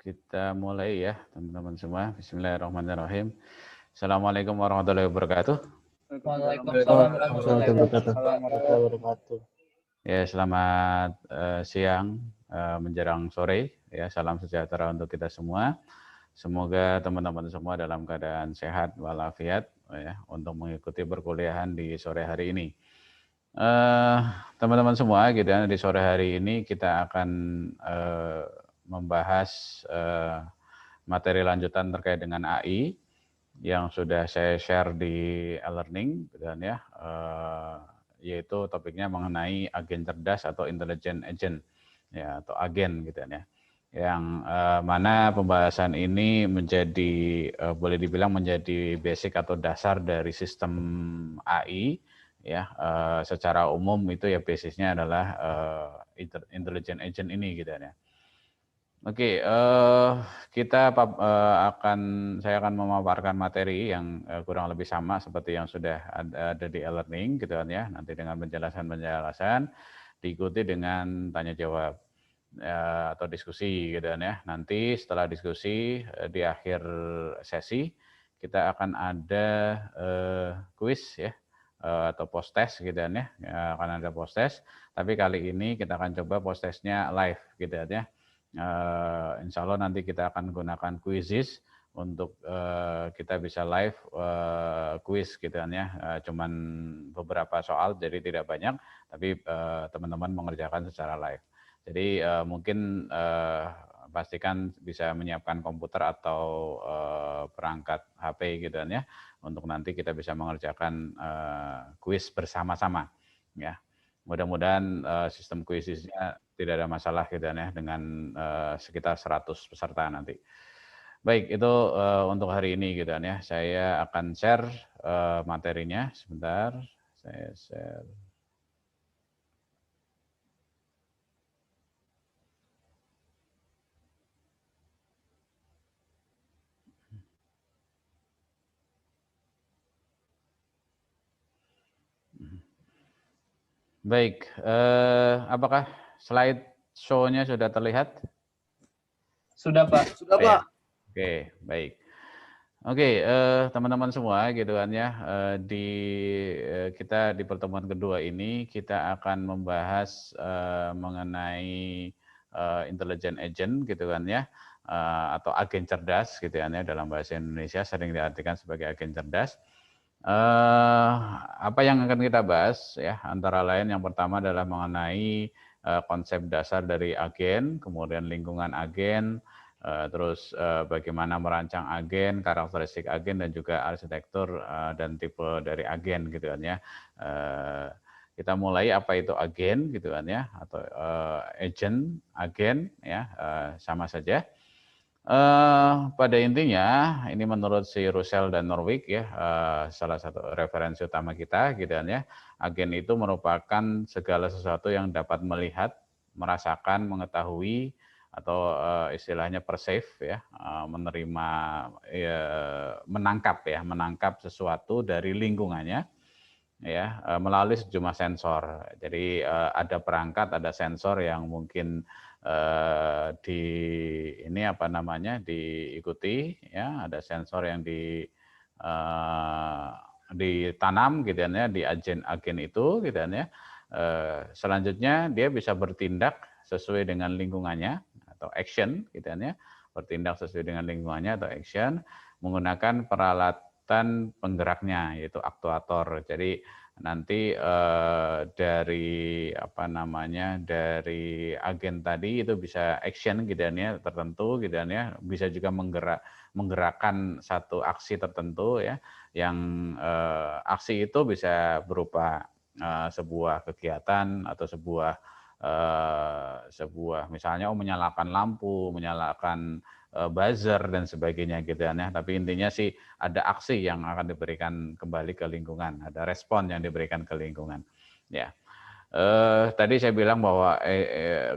Kita mulai ya, teman-teman semua. Bismillahirrahmanirrahim. Assalamualaikum warahmatullahi wabarakatuh. Waalaikumsalam warahmatullahi wabarakatuh. Ya, selamat siang menjelang sore. Ya, salam sejahtera untuk kita semua. Semoga teman-teman semua dalam keadaan sehat walafiat ya, untuk mengikuti perkuliahan di sore hari ini. Teman-teman semua, gitu ya, di sore hari ini kita akan membahas materi lanjutan terkait dengan AI yang sudah saya share di e-learning, dan ya, yaitu topiknya mengenai agen cerdas atau intelligent agent, ya, atau agen, gitu ya. Yang mana pembahasan ini menjadi boleh dibilang menjadi basic atau dasar dari sistem AI, ya. Secara umum itu ya basisnya adalah intelligent agent ini, gitu ya. Oke, saya akan memaparkan materi yang kurang lebih sama seperti yang sudah ada di e-learning, gitu kan ya. Nanti dengan penjelasan-penjelasan diikuti dengan tanya jawab atau diskusi, gitu kan ya. Nanti setelah diskusi di akhir sesi kita akan ada kuis ya, atau post test, gitu kan ya. Akan ada post test, tapi kali ini kita akan coba post testnya live, gitu kan ya. Insya Allah nanti kita akan gunakan quizzes untuk kita bisa live quiz, gitu kan ya. Cuman beberapa soal, jadi tidak banyak, tapi teman-teman mengerjakan secara live. Jadi mungkin pastikan bisa menyiapkan komputer atau perangkat HP, gitu kan ya, untuk nanti kita bisa mengerjakan quiz bersama-sama, ya. Mudah-mudahan sistem kuisisnya tidak ada masalah, gitu ya, dengan sekitar 100 peserta nanti. Baik, itu untuk hari ini, gitu ya. Saya akan share materinya. Sebentar, saya share. Baik, apakah slide show-nya sudah terlihat? Sudah, Pak. Sudah, Pak. Oke, baik. Oke, teman-teman semua, gitu kan ya, kita di pertemuan kedua ini kita akan membahas mengenai intelligent agent, gitu kan ya, atau agen cerdas, gitu kan ya, dalam bahasa Indonesia sering diartikan sebagai agen cerdas. Apa yang akan kita bahas ya, antara lain yang pertama adalah mengenai konsep dasar dari agen, kemudian lingkungan agen, terus bagaimana merancang agen, karakteristik agen, dan juga arsitektur dan tipe dari agen, gitu kan ya. Kita mulai apa itu agen, gitu kan ya, atau agent, agen ya, sama saja. Pada intinya ini menurut si Russell dan Norwich ya, salah satu referensi utama kita, gitu kan ya. Agen itu merupakan segala sesuatu yang dapat melihat, merasakan, mengetahui, atau istilahnya perceive ya, menerima ya, menangkap sesuatu dari lingkungannya ya, melalui sejumlah sensor. Jadi ada perangkat, ada sensor yang mungkin diikuti ya, ada sensor yang ditanam, gitu ya, di agen itu, gitu ya. Selanjutnya dia bisa bertindak sesuai dengan lingkungannya atau action, gitu ya, bertindak sesuai dengan lingkungannya atau action menggunakan peralatan penggeraknya yaitu aktuator. Jadi nanti dari dari agen tadi itu bisa action, gitu ya, tertentu, gitu ya, bisa juga menggerakkan satu aksi tertentu ya, yang aksi itu bisa berupa sebuah kegiatan atau sebuah misalnya menyalakan lampu, menyalakan buzzer dan sebagainya, gitu ya. Tapi intinya sih ada aksi yang akan diberikan kembali ke lingkungan, ada respon yang diberikan ke lingkungan. Ya, tadi saya bilang bahwa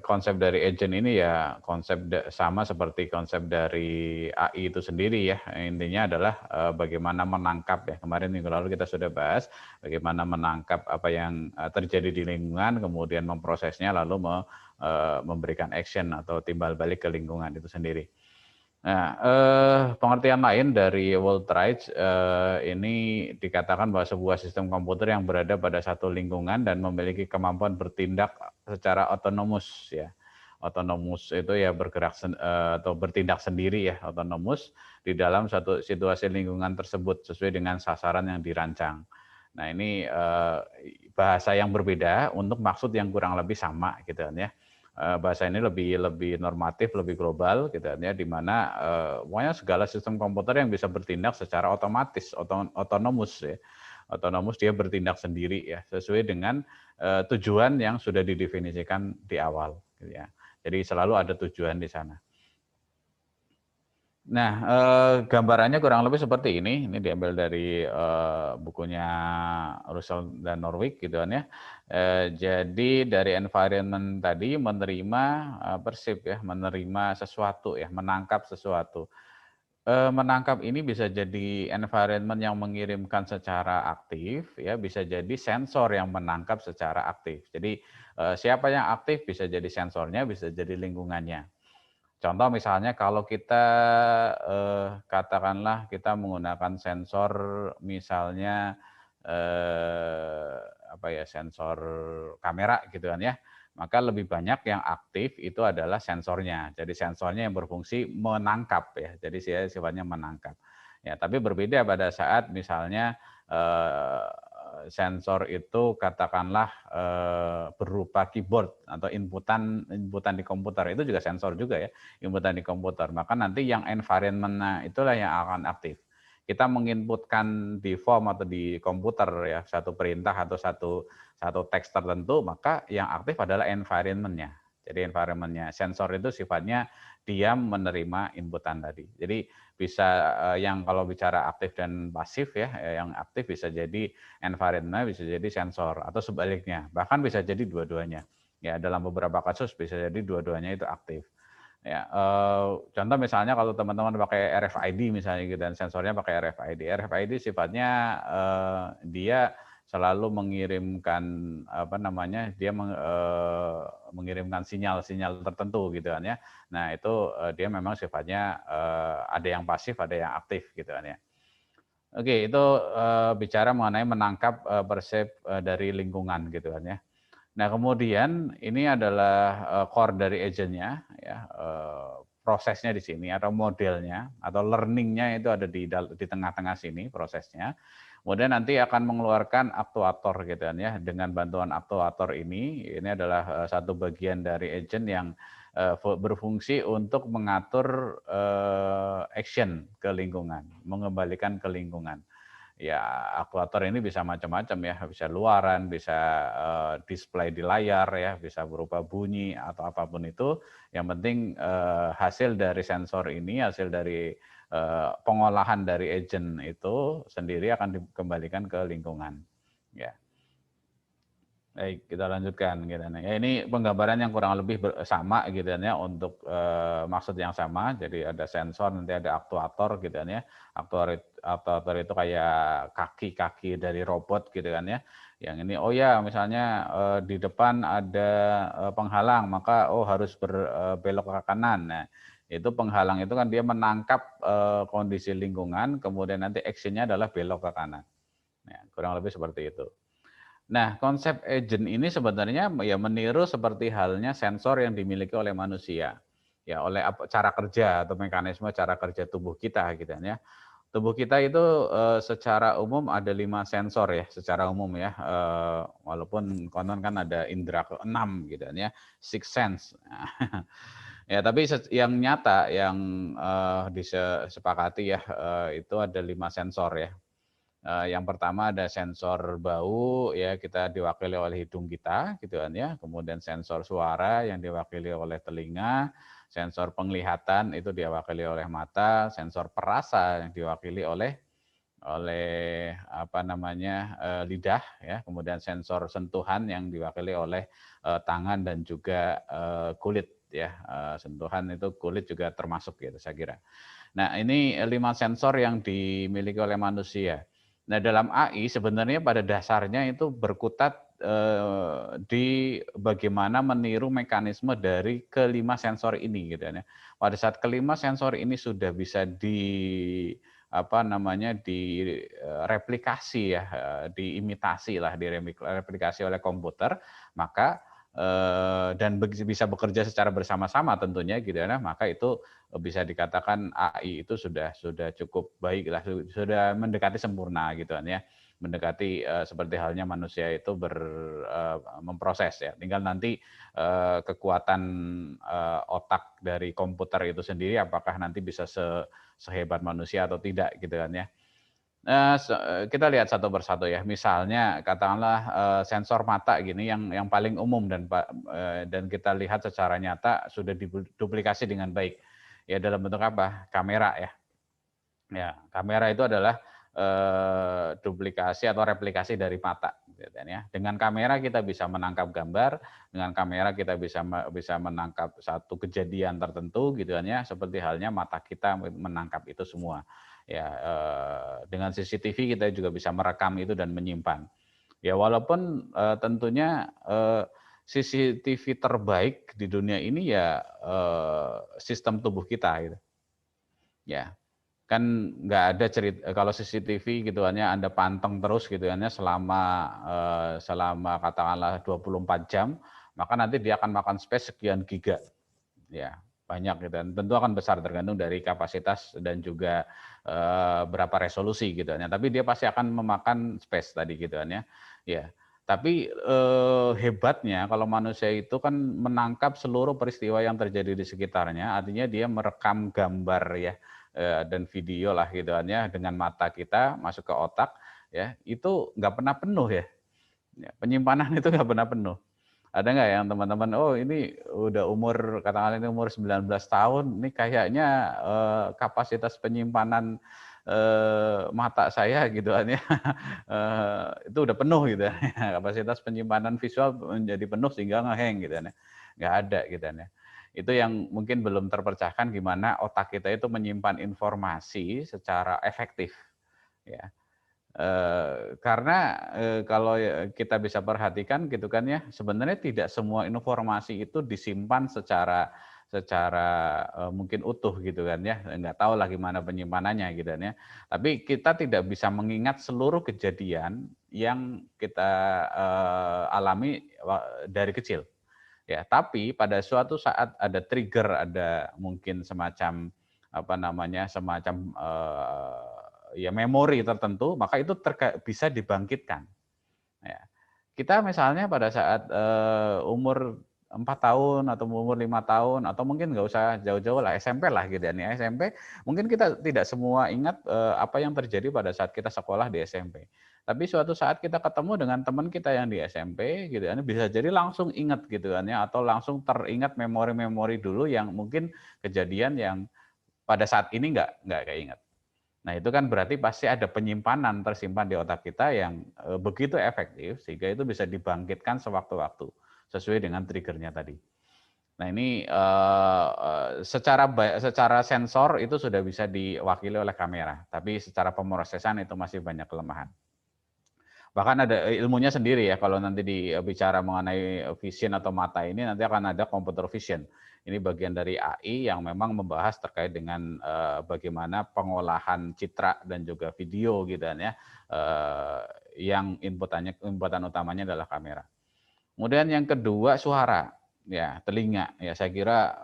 konsep dari agent ini ya konsep sama seperti konsep dari AI itu sendiri ya. Intinya adalah bagaimana menangkap ya. Kemarin minggu lalu kita sudah bahas bagaimana menangkap apa yang terjadi di lingkungan, kemudian memprosesnya lalu memberikan action atau timbal balik ke lingkungan itu sendiri. Nah, pengertian lain dari World Rights ini dikatakan bahwa sebuah sistem komputer yang berada pada satu lingkungan dan memiliki kemampuan bertindak secara otonomus ya. Otonomus itu ya bergerak atau bertindak sendiri ya, otonomus di dalam satu situasi lingkungan tersebut sesuai dengan sasaran yang dirancang. Nah, ini bahasa yang berbeda untuk maksud yang kurang lebih sama gitu kan ya. Bahasa ini lebih normatif, lebih global gitu ya, di mana pokoknya segala sistem komputer yang bisa bertindak secara otomatis, otonomus ya. Otonomus dia bertindak sendiri ya, sesuai dengan tujuan yang sudah didefinisikan di awal gitu ya. Jadi selalu ada tujuan di sana. Nah, gambarannya kurang lebih seperti ini. Ini diambil dari bukunya Russell dan Norwich gitu kan ya. Jadi dari environment tadi menerima perceive ya, menerima sesuatu ya, menangkap sesuatu. Menangkap ini bisa jadi environment yang mengirimkan secara aktif ya, bisa jadi sensor yang menangkap secara aktif. Jadi siapa yang aktif bisa jadi sensornya, bisa jadi lingkungannya. Contoh misalnya kalau kita katakanlah kita menggunakan sensor misalnya apa ya, sensor kamera gitu kan ya, maka lebih banyak yang aktif itu adalah sensornya. Jadi sensornya yang berfungsi menangkap ya, jadi dia sifatnya menangkap. Ya, tapi berbeda pada saat misalnya sensor itu katakanlah berupa keyboard atau inputan inputan di komputer, itu juga sensor juga ya, inputan di komputer. Maka nanti yang environment-nya itulah yang akan aktif. Kita menginputkan di form atau di komputer ya satu perintah atau satu teks tertentu, maka yang aktif adalah environment-nya. Jadi environment-nya, sensor itu sifatnya diam menerima inputan tadi. Jadi bisa yang kalau bicara aktif dan pasif ya, yang aktif bisa jadi environment, bisa jadi sensor atau sebaliknya. Bahkan bisa jadi dua-duanya. Ya, dalam beberapa kasus bisa jadi dua-duanya itu aktif. Ya, contoh misalnya kalau teman-teman pakai RFID misalnya gitu dan sensornya pakai RFID. RFID sifatnya dia selalu mengirimkan apa namanya? Dia mengirimkan sinyal-sinyal tertentu gitu kan ya. Nah, itu dia memang sifatnya ada yang pasif, ada yang aktif gitu kan ya. Oke, itu bicara mengenai menangkap persep dari lingkungan gitu kan ya. Nah, kemudian ini adalah core dari agent-nya ya, prosesnya di sini atau modelnya atau learning-nya itu ada di tengah-tengah sini prosesnya. Kemudian nanti akan mengeluarkan aktuator gitu kan ya. Dengan bantuan aktuator ini adalah satu bagian dari agent yang berfungsi untuk mengatur action ke lingkungan, mengembalikan ke lingkungan. Ya, aktuator ini bisa macam-macam ya, bisa luaran, bisa display di layar ya, bisa berupa bunyi atau apapun itu. Yang penting hasil dari sensor ini, hasil dari pengolahan dari agent itu sendiri akan dikembalikan ke lingkungan. Ya. Baik, kita lanjutkan gitu. Ya, ini penggambaran yang kurang lebih sama gitu ya untuk maksud yang sama. Jadi ada sensor, nanti ada aktuator gitu ya. Aktuator itu kayak kaki-kaki dari robot gitu kan ya. Yang ini oh ya misalnya di depan ada penghalang, maka oh harus berbelok ke kanan. Nah, itu penghalang itu kan dia menangkap kondisi lingkungan, kemudian nanti action-nya adalah belok ke kanan. Nah, kurang lebih seperti itu. Nah, konsep agent ini sebenarnya ya meniru seperti halnya sensor yang dimiliki oleh manusia. Ya, oleh cara kerja atau mekanisme cara kerja tubuh kita gitu kan ya. Tubuh kita itu secara umum ada 5 sensor ya, secara umum ya. Walaupun konon kan ada indera keenam gitu kan ya, six sense. Ya, tapi yang nyata yang disepakati ya itu ada 5 sensor ya. Yang pertama ada sensor bau ya, kita diwakili oleh hidung kita gitu kan ya. Kemudian sensor suara yang diwakili oleh telinga, sensor penglihatan itu diwakili oleh mata, sensor perasa yang diwakili oleh apa namanya lidah ya, kemudian sensor sentuhan yang diwakili oleh tangan dan juga kulit ya. Sentuhan itu kulit juga termasuk gitu saya kira. Nah, ini 5 sensor yang dimiliki oleh manusia. Nah, dalam AI sebenarnya pada dasarnya itu berkutat di bagaimana meniru mekanisme dari kelima sensor ini gitu ya. Pada saat kelima sensor ini sudah bisa direplikasi ya, diimitasi lah, direplikasi oleh komputer, maka dan bisa bekerja secara bersama-sama tentunya gitu ya, maka itu bisa dikatakan AI itu sudah cukup baik lah, sudah mendekati sempurna gitu kan ya, mendekati seperti halnya manusia itu memproses ya. Tinggal nanti kekuatan otak dari komputer itu sendiri apakah nanti bisa sehebat manusia atau tidak gitu kan ya. Kita lihat satu persatu ya. Misalnya katakanlah sensor mata gini yang paling umum dan kita lihat secara nyata sudah diduplikasi dengan baik. Ya dalam bentuk apa? Kamera ya. Ya, kamera itu adalah duplikasi atau replikasi dari mata gitu kan ya. Dengan kamera kita bisa menangkap gambar, dengan kamera kita bisa menangkap satu kejadian tertentu gitu kan ya, seperti halnya mata kita menangkap itu semua. Ya, dengan CCTV kita juga bisa merekam itu dan menyimpan. Ya walaupun tentunya CCTV terbaik di dunia ini ya sistem tubuh kita gitu. Ya, kan nggak ada cerita kalau CCTV gitu kan ya, Anda panteng terus gitu kan ya selama katakanlah 24 jam, maka nanti dia akan makan space sekian giga. Ya, banyak gitu kan. Tentu akan besar tergantung dari kapasitas dan juga berapa resolusi gitu kan ya. Tapi dia pasti akan memakan space tadi gitu kan ya. Ya. Tapi hebatnya kalau manusia itu kan menangkap seluruh peristiwa yang terjadi di sekitarnya, artinya dia merekam gambar ya dan video lah gitu kan ya dengan mata kita masuk ke otak ya, itu nggak pernah penuh ya. Ya, penyimpanan itu nggak pernah penuh. Ada nggak yang teman-teman, oh ini udah umur, katakanlah ini umur 19 tahun, ini kayaknya kapasitas penyimpanan mata saya gitu kan ya, itu udah penuh gitu ya, kapasitas penyimpanan visual menjadi penuh sehingga ngeheng gitu kan ya. Nggak ada gitu kan ya. Itu yang mungkin belum terpecahkan gimana otak kita itu menyimpan informasi secara efektif. Ya. Karena kalau kita bisa perhatikan gitu kan ya, sebenarnya tidak semua informasi itu disimpan secara mungkin utuh gitu kan ya, nggak tahu lah gimana penyimpanannya gitu kan ya. Tapi kita tidak bisa mengingat seluruh kejadian yang kita alami dari kecil. Ya, tapi pada suatu saat ada trigger, ada mungkin semacam apa namanya, semacam ya memori tertentu, maka itu bisa dibangkitkan. Ya. Kita misalnya pada saat umur 4 tahun atau umur 5 tahun atau mungkin nggak usah jauh-jauh lah, SMP lah gitu ya. SMP mungkin kita tidak semua ingat apa yang terjadi pada saat kita sekolah di SMP. Tapi suatu saat kita ketemu dengan teman kita yang di SMP gitu kan, bisa jadi langsung ingat gitu kan ya, atau langsung teringat memori-memori dulu yang mungkin kejadian yang pada saat ini nggak keinget. Nah, itu kan berarti pasti ada penyimpanan tersimpan di otak kita yang begitu efektif sehingga itu bisa dibangkitkan sewaktu-waktu sesuai dengan triggernya tadi. Nah, ini secara sensor itu sudah bisa diwakili oleh kamera, tapi secara pemrosesan itu masih banyak kelemahan. Bahkan ada ilmunya sendiri ya, kalau nanti dibicara mengenai vision atau mata ini, nanti akan ada computer vision. Ini bagian dari AI yang memang membahas terkait dengan bagaimana pengolahan citra dan juga video gitu kan ya, yang inputan utamanya adalah kamera. Kemudian yang kedua suara, ya telinga. Ya saya kira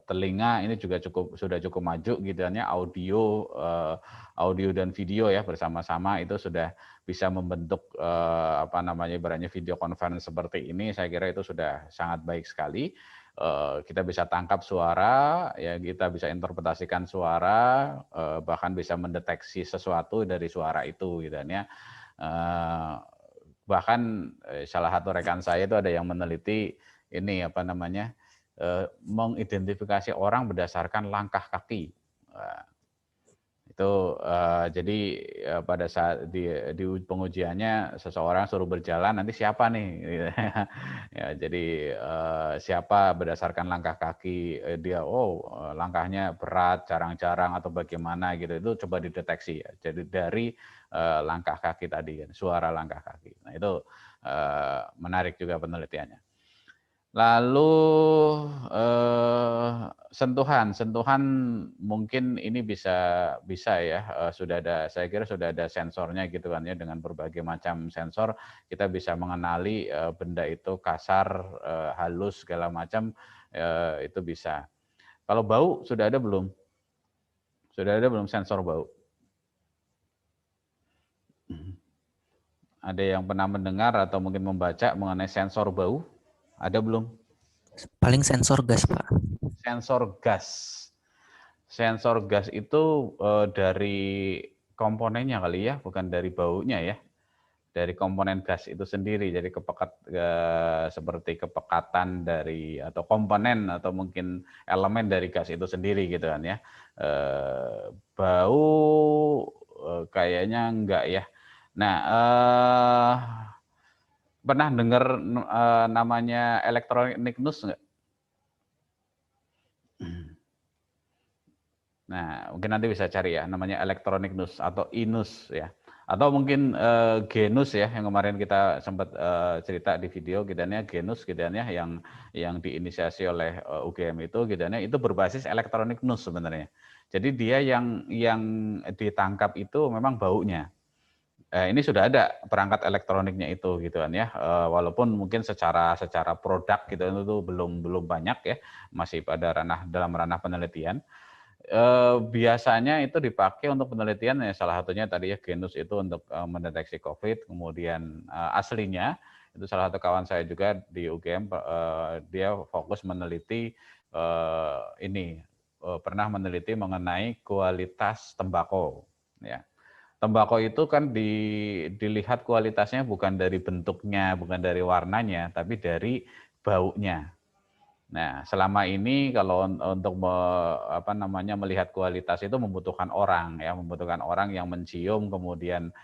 telinga ini juga sudah cukup maju gitu kan ya, audio dan video ya bersama-sama itu sudah bisa membentuk apa namanya ibaratnya video conference seperti ini. Saya kira itu sudah sangat baik sekali. Kita bisa tangkap suara, ya kita bisa interpretasikan suara, bahkan bisa mendeteksi sesuatu dari suara itu gitu kan ya. Bahkan salah satu rekan saya itu ada yang meneliti ini apa namanya mengidentifikasi orang berdasarkan langkah kaki. Itu jadi pada saat di pengujiannya seseorang suruh berjalan, nanti siapa nih? Ya, jadi siapa berdasarkan langkah kaki dia, langkahnya berat, jarang-jarang atau bagaimana gitu, itu coba dideteksi ya. Jadi dari langkah kaki tadi kan, suara langkah kaki. Nah itu menarik juga penelitiannya. Lalu sentuhan mungkin ini bisa ya, saya kira sudah ada sensornya gitu kan ya, dengan berbagai macam sensor kita bisa mengenali benda itu kasar, halus segala macam, itu bisa. Kalau bau sudah ada belum? Sudah ada belum sensor bau? Ada yang pernah mendengar atau mungkin membaca mengenai sensor bau? Ada belum? Paling sensor gas, Pak. Sensor gas. Sensor gas itu dari komponennya kali ya, bukan dari baunya ya. Dari komponen gas itu sendiri, jadi seperti kepekatan dari atau komponen atau mungkin elemen dari gas itu sendiri gitu kan ya. Bau kayaknya enggak ya. Nah, pernah dengar namanya electronic noise enggak? Nah, mungkin nanti bisa cari ya, namanya electronic noise atau inus ya. Atau mungkin genus ya, yang kemarin kita sempat cerita di video kitanya genus kitanya yang diinisiasi oleh UGM itu kitanya itu berbasis electronic noise sebenarnya. Jadi dia yang ditangkap itu memang baunya. Ini sudah ada perangkat elektroniknya itu gitu kan ya. Walaupun mungkin secara produk gitu itu belum banyak ya, masih dalam ranah penelitian. Biasanya itu dipakai untuk penelitian ya, salah satunya tadi ya genus itu untuk mendeteksi COVID, kemudian aslinya itu salah satu kawan saya juga di UGM, dia fokus meneliti pernah meneliti mengenai kualitas tembakau ya. Tembakau itu kan dilihat kualitasnya bukan dari bentuknya, bukan dari warnanya, tapi dari baunya. Nah, selama ini kalau untuk melihat kualitas itu membutuhkan orang yang mencium kemudian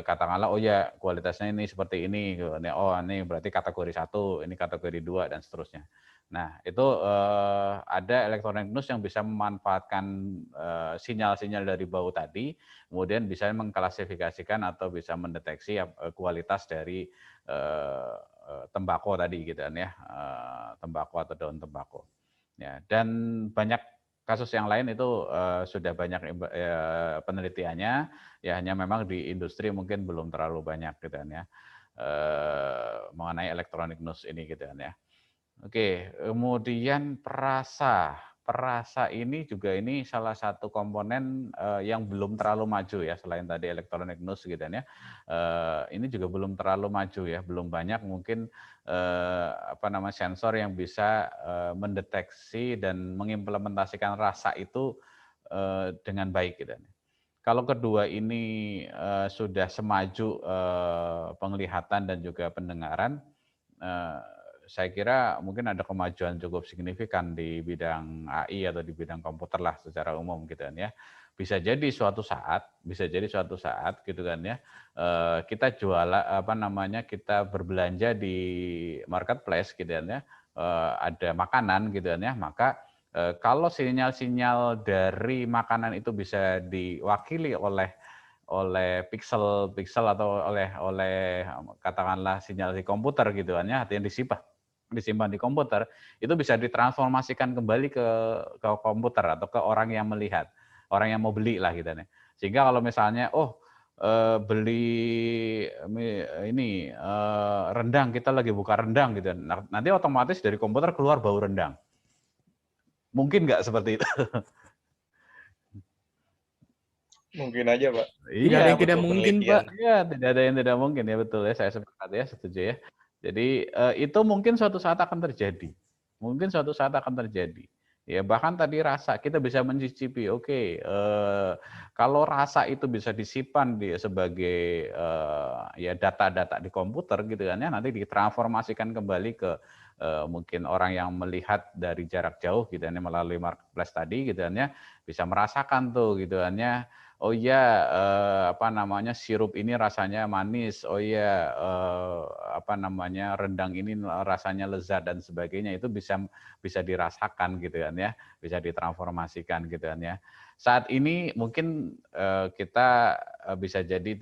katakanlah oh ya kualitasnya ini seperti ini, oh ini berarti kategori 1, ini kategori 2 dan seterusnya. Nah, itu ada electronic noise yang bisa memanfaatkan sinyal-sinyal dari bau tadi, kemudian bisa mengklasifikasikan atau bisa mendeteksi kualitas dari tembakau tadi gitu kan ya, tembakau atau daun tembakau. Ya, dan banyak kasus yang lain itu sudah banyak penelitiannya, ya hanya memang di industri mungkin belum terlalu banyak gitu kan ya, mengenai electronic noise ini gitu kan ya. Oke, kemudian perasa. Perasa ini juga ini salah satu komponen yang belum terlalu maju ya, selain tadi electronic noise gitu ya. Ini juga belum terlalu maju ya, belum banyak mungkin sensor yang bisa mendeteksi dan mengimplementasikan rasa itu dengan baik gitu. Kalau kedua ini sudah semaju penglihatan dan juga pendengaran, saya kira mungkin ada kemajuan cukup signifikan di bidang AI atau di bidang komputer lah secara umum gitu kan ya. Bisa jadi suatu saat gitu kan ya, kita kita berbelanja di marketplace gitu kan ya, ada makanan gitu kan ya, maka kalau sinyal-sinyal dari makanan itu bisa diwakili oleh pixel atau oleh katakanlah sinyal di komputer gitu kan ya, artinya disimpan di komputer, itu bisa ditransformasikan kembali ke komputer atau ke orang yang melihat, orang yang mau beli lah gitu nih. Sehingga kalau misalnya beli ini rendang, kita lagi buka rendang gitu, nanti otomatis dari komputer keluar bau rendang. Mungkin nggak seperti itu? Mungkin aja, Pak. Tidak ada yang tidak mungkin, Pak. Iya, tidak ada yang tidak mungkin ya, betul ya, saya sepakat ya, setuju ya. Jadi itu mungkin suatu saat akan terjadi. Ya, bahkan tadi rasa kita bisa mencicipi. Oke, kalau rasa itu bisa disimpan sebagai ya data-data di komputer gitu kan ya, nanti ditransformasikan kembali ke mungkin orang yang melihat dari jarak jauh gitu kan ya, melalui marketplace tadi gitu kan ya, bisa merasakan tuh gitu kan ya. Oh iya, apa namanya, sirup ini rasanya manis. Oh iya, apa namanya, rendang ini rasanya lezat dan sebagainya. Itu bisa dirasakan gitu kan ya, bisa ditransformasikan gitu kan ya. Saat ini mungkin kita bisa jadi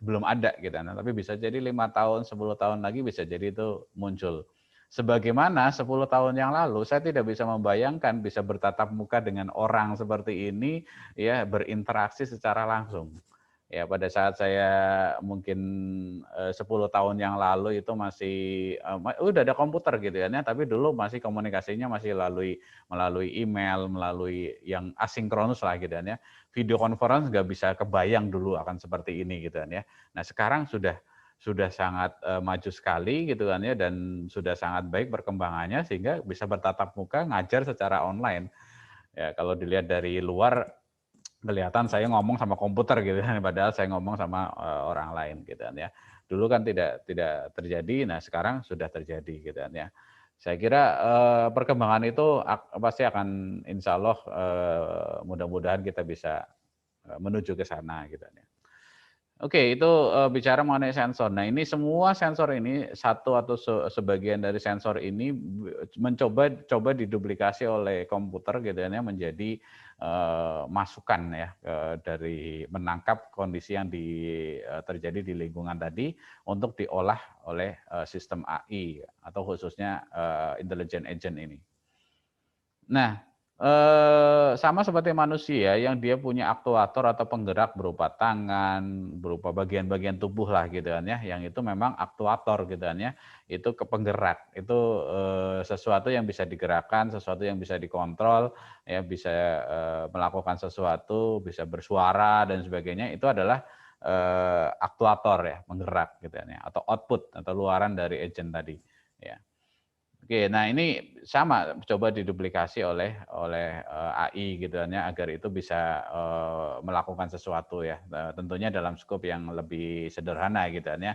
belum ada gitu kan, tapi bisa jadi 5 tahun, 10 tahun lagi bisa jadi itu muncul. Sebagaimana 10 tahun yang lalu saya tidak bisa membayangkan bisa bertatap muka dengan orang seperti ini, ya, berinteraksi secara langsung. Ya, pada saat saya mungkin 10 tahun yang lalu itu masih udah ada komputer gitu ya, tapi dulu masih komunikasinya masih melalui email, melalui yang asinkronus lah gitu ya. Video conference nggak bisa kebayang dulu akan seperti ini gitu kan ya. Nah, sekarang sudah sangat maju sekali gitu kan ya, dan sudah sangat baik perkembangannya sehingga bisa bertatap muka ngajar secara online. Ya, kalau dilihat dari luar kelihatan saya ngomong sama komputer gitu kan, padahal saya ngomong sama orang lain gitu kan ya. Dulu kan tidak terjadi, nah sekarang sudah terjadi gitu kan ya. Saya kira perkembangan itu pasti akan, insya Allah mudah-mudahan kita bisa menuju ke sana gitu kan ya. Oke, itu bicara mengenai sensor. Nah, ini semua sensor ini satu atau sebagian dari sensor ini coba diduplikasi oleh komputer gitu ya, menjadi masukan ya dari menangkap kondisi yang terjadi di lingkungan tadi untuk diolah oleh sistem AI atau khususnya intelligent agent ini. Nah, sama seperti manusia yang dia punya aktuator atau penggerak berupa tangan, berupa bagian-bagian tubuh lah gitu kan ya, yang itu memang aktuator gitu kan ya, itu penggerak, itu sesuatu yang bisa digerakkan, sesuatu yang bisa dikontrol, ya bisa melakukan sesuatu, bisa bersuara dan sebagainya, itu adalah aktuator ya, penggerak gitu kan ya, atau output atau luaran dari agent tadi, ya. Oke, nah ini sama coba diduplikasi oleh AI gitu kan ya, agar itu bisa melakukan sesuatu ya, tentunya dalam skop yang lebih sederhana gitu kan ya.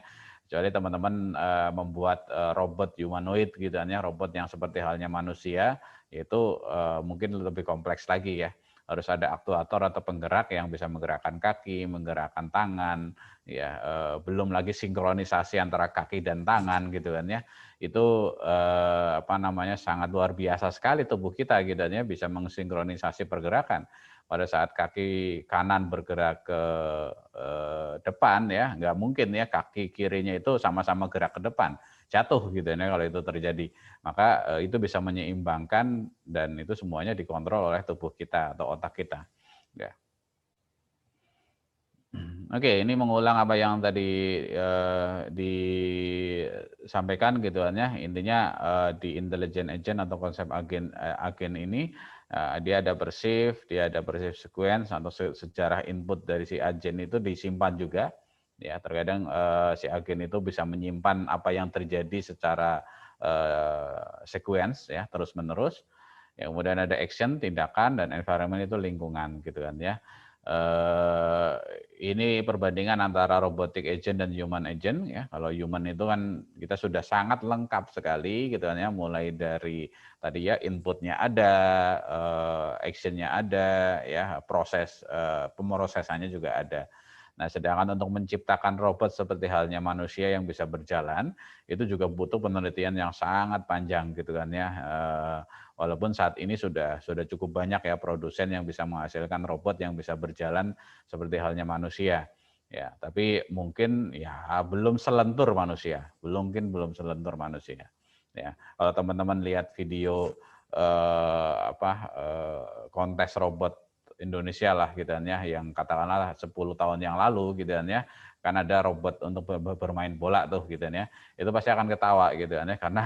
Kecuali teman-teman membuat robot humanoid gitu kan ya, robot yang seperti halnya manusia, itu mungkin lebih kompleks lagi ya. Harus ada aktuator atau penggerak yang bisa menggerakkan kaki, menggerakkan tangan, ya belum lagi sinkronisasi antara kaki dan tangan gitu kan ya. Itu apa namanya, sangat luar biasa sekali tubuh kita gitu ya, bisa mensinkronisasi pergerakan. Pada saat kaki kanan bergerak ke depan ya, nggak mungkin ya kaki kirinya itu sama-sama gerak ke depan, jatuh gitu ya kalau itu terjadi. Maka itu bisa menyeimbangkan dan itu semuanya dikontrol oleh tubuh kita atau otak kita. Ya. Oke, ini mengulang apa yang tadi disampaikan gitu kan ya. Intinya di intelligent agent atau konsep agen ini dia ada perceive, dia ada perceive sequence atau sejarah input dari si agen itu disimpan juga. Ya, terkadang si agen itu bisa menyimpan apa yang terjadi secara sequence ya, terus-menerus. Ya, kemudian ada action, tindakan, dan environment itu lingkungan gitu kan ya. Ini perbandingan antara robotic agent dan human agent ya. Kalau human itu kan kita sudah sangat lengkap sekali gitu kan ya, mulai dari tadi ya inputnya ada, actionnya ada ya, proses pemrosesannya juga ada. Nah, sedangkan untuk menciptakan robot seperti halnya manusia yang bisa berjalan, itu juga butuh penelitian yang sangat panjang gitu kan ya. Walaupun saat ini sudah cukup banyak ya produsen yang bisa menghasilkan robot yang bisa berjalan seperti halnya manusia. Ya, tapi mungkin ya belum selentur manusia, belum selentur manusia. Ya, kalau teman-teman lihat video kontes robot Indonesia lah gitu kan ya, yang katakanlah 10 tahun yang lalu gitu kan ya, kan ada robot untuk bermain bola tuh gitu kan ya, itu pasti akan ketawa gitu kan ya, karena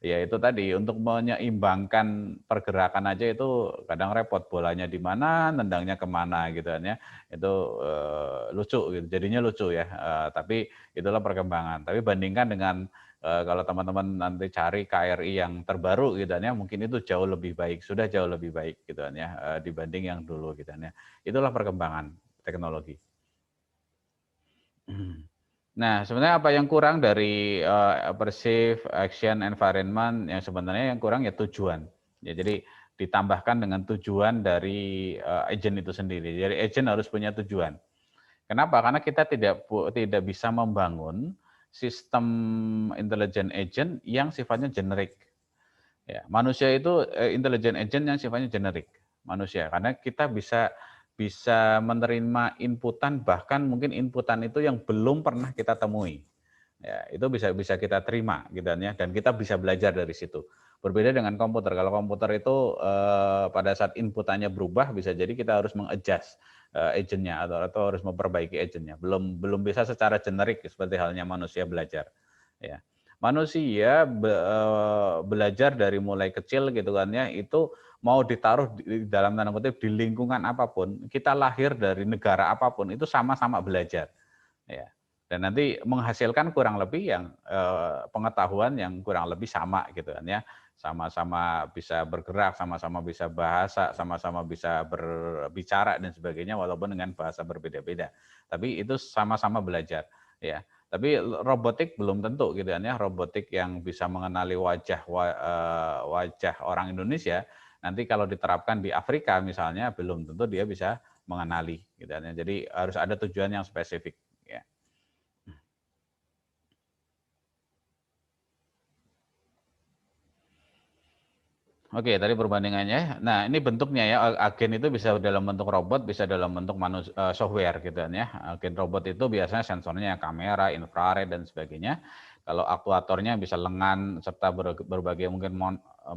ya itu tadi untuk menyeimbangkan pergerakan aja itu kadang repot, bolanya di mana, nendangnya kemana gitu kan ya, itu lucu gitu, jadinya lucu ya, tapi itulah perkembangan. Tapi bandingkan dengan kalau teman-teman nanti cari KRI yang terbaru gitu kan ya, mungkin itu jauh lebih baik, sudah jauh lebih baik gitu kan ya, dibanding yang dulu gitu kan ya. Itulah perkembangan teknologi. Nah, sebenarnya apa yang kurang dari perceive, action, environment, yang sebenarnya yang kurang ya tujuan. Ya, jadi ditambahkan dengan tujuan dari agent itu sendiri. Jadi agent harus punya tujuan. Kenapa? Karena kita tidak bisa membangun sistem intelligent agent yang sifatnya generik. Ya, manusia itu intelligent agent yang sifatnya generik, manusia. Karena kita bisa menerima inputan, bahkan mungkin inputan itu yang belum pernah kita temui. Ya, itu bisa kita terima gitu ya, dan kita bisa belajar dari situ. Berbeda dengan komputer. Kalau komputer itu pada saat inputannya berubah, bisa jadi kita harus mengadjust agentnya atau harus memperbaiki agentnya. Belum bisa secara generik seperti halnya manusia belajar. Ya. Manusia belajar dari mulai kecil gitu kan ya, itu mau ditaruh di dalam tanda kutip di lingkungan apapun, kita lahir dari negara apapun itu sama-sama belajar. Ya. Dan nanti menghasilkan kurang lebih yang pengetahuan yang kurang lebih sama gitu kan ya. Sama-sama bisa bergerak, sama-sama bisa bahasa, sama-sama bisa berbicara dan sebagainya walaupun dengan bahasa berbeda-beda. Tapi itu sama-sama belajar ya. Tapi robotik belum tentu gitu kan ya. Robotik yang bisa mengenali wajah orang Indonesia nanti kalau diterapkan di Afrika misalnya belum tentu dia bisa mengenali gitu kan ya. Jadi harus ada tujuan yang spesifik. Oke, tadi perbandingannya. Nah, ini bentuknya ya. Agen itu bisa dalam bentuk robot, bisa dalam bentuk software gitu kan ya. Agen robot itu biasanya sensornya kamera, infrared dan sebagainya. Kalau aktuatornya bisa lengan serta berbagai mungkin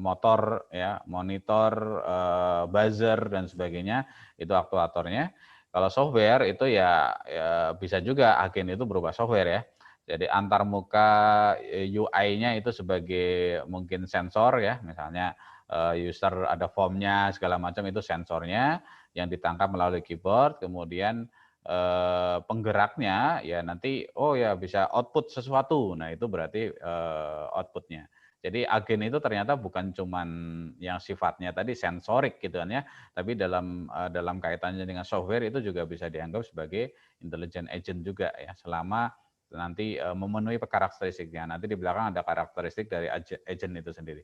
motor ya, monitor, buzzer dan sebagainya, itu aktuatornya. Kalau software itu ya bisa juga agen itu berupa software ya. Jadi antar muka UI-nya itu sebagai mungkin sensor ya, misalnya user ada formnya segala macam itu sensornya yang ditangkap melalui keyboard, kemudian penggeraknya ya nanti oh ya bisa output sesuatu. Nah, itu berarti outputnya. Jadi agen itu ternyata bukan cuman yang sifatnya tadi sensorik gitu kan ya, tapi dalam kaitannya dengan software itu juga bisa dianggap sebagai intelligent agent juga ya, selama nanti memenuhi karakteristiknya. Nanti di belakang ada karakteristik dari agent itu sendiri.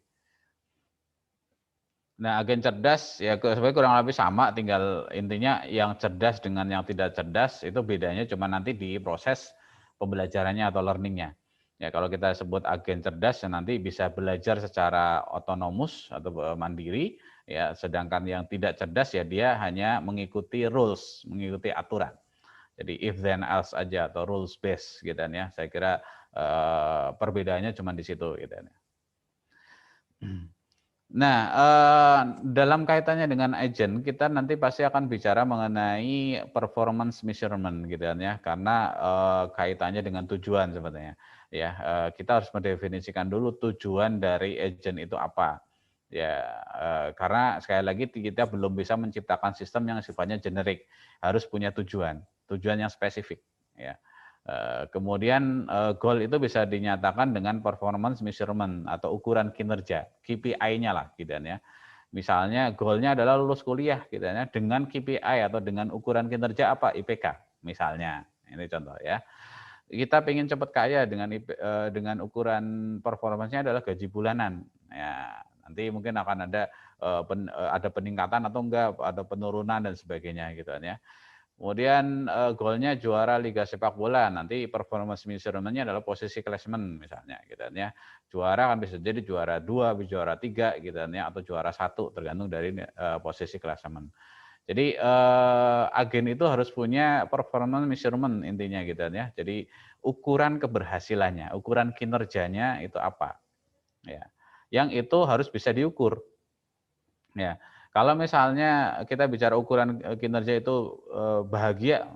Nah, agen cerdas ya sebenarnya kurang lebih sama, tinggal intinya yang cerdas dengan yang tidak cerdas itu bedanya cuma nanti di proses pembelajarannya atau learningnya. Ya kalau kita sebut agen cerdas ya nanti bisa belajar secara otonomus atau mandiri, ya sedangkan yang tidak cerdas ya dia hanya mengikuti rules, mengikuti aturan. Jadi if then else aja atau rules based gitu ya. Saya kira perbedaannya cuma di situ gitu ya. Nah, dalam kaitannya dengan agent, kita nanti pasti akan bicara mengenai performance measurement gitu kan ya, karena kaitannya dengan tujuan sebenarnya. Ya, kita harus mendefinisikan dulu tujuan dari agent itu apa. Ya, karena sekali lagi kita belum bisa menciptakan sistem yang sifatnya generik, harus punya tujuan, tujuan yang spesifik. Ya. Kemudian goal itu bisa dinyatakan dengan performance measurement atau ukuran kinerja, KPI-nya lah gitu ya. Misalnya goalnya adalah lulus kuliah gitu ya, dengan KPI atau dengan ukuran kinerja apa? IPK misalnya. Ini contoh ya. Kita ingin cepat kaya dengan ukuran performance-nya adalah gaji bulanan. Ya, nanti mungkin akan ada peningkatan atau enggak, ada penurunan dan sebagainya gitu ya. Kemudian goalnya juara Liga Sepak Bola, nanti performance measurement-nya adalah posisi klasmen misalnya gitu ya. Juara kan bisa jadi juara 2, juara 3 gitu ya, atau juara 1 tergantung dari posisi klasmen. Jadi agen itu harus punya performance measurement intinya gitu ya. Jadi ukuran keberhasilannya, ukuran kinerjanya itu apa. Ya. Yang itu harus bisa diukur. Ya, kalau misalnya kita bicara ukuran kinerja itu bahagia,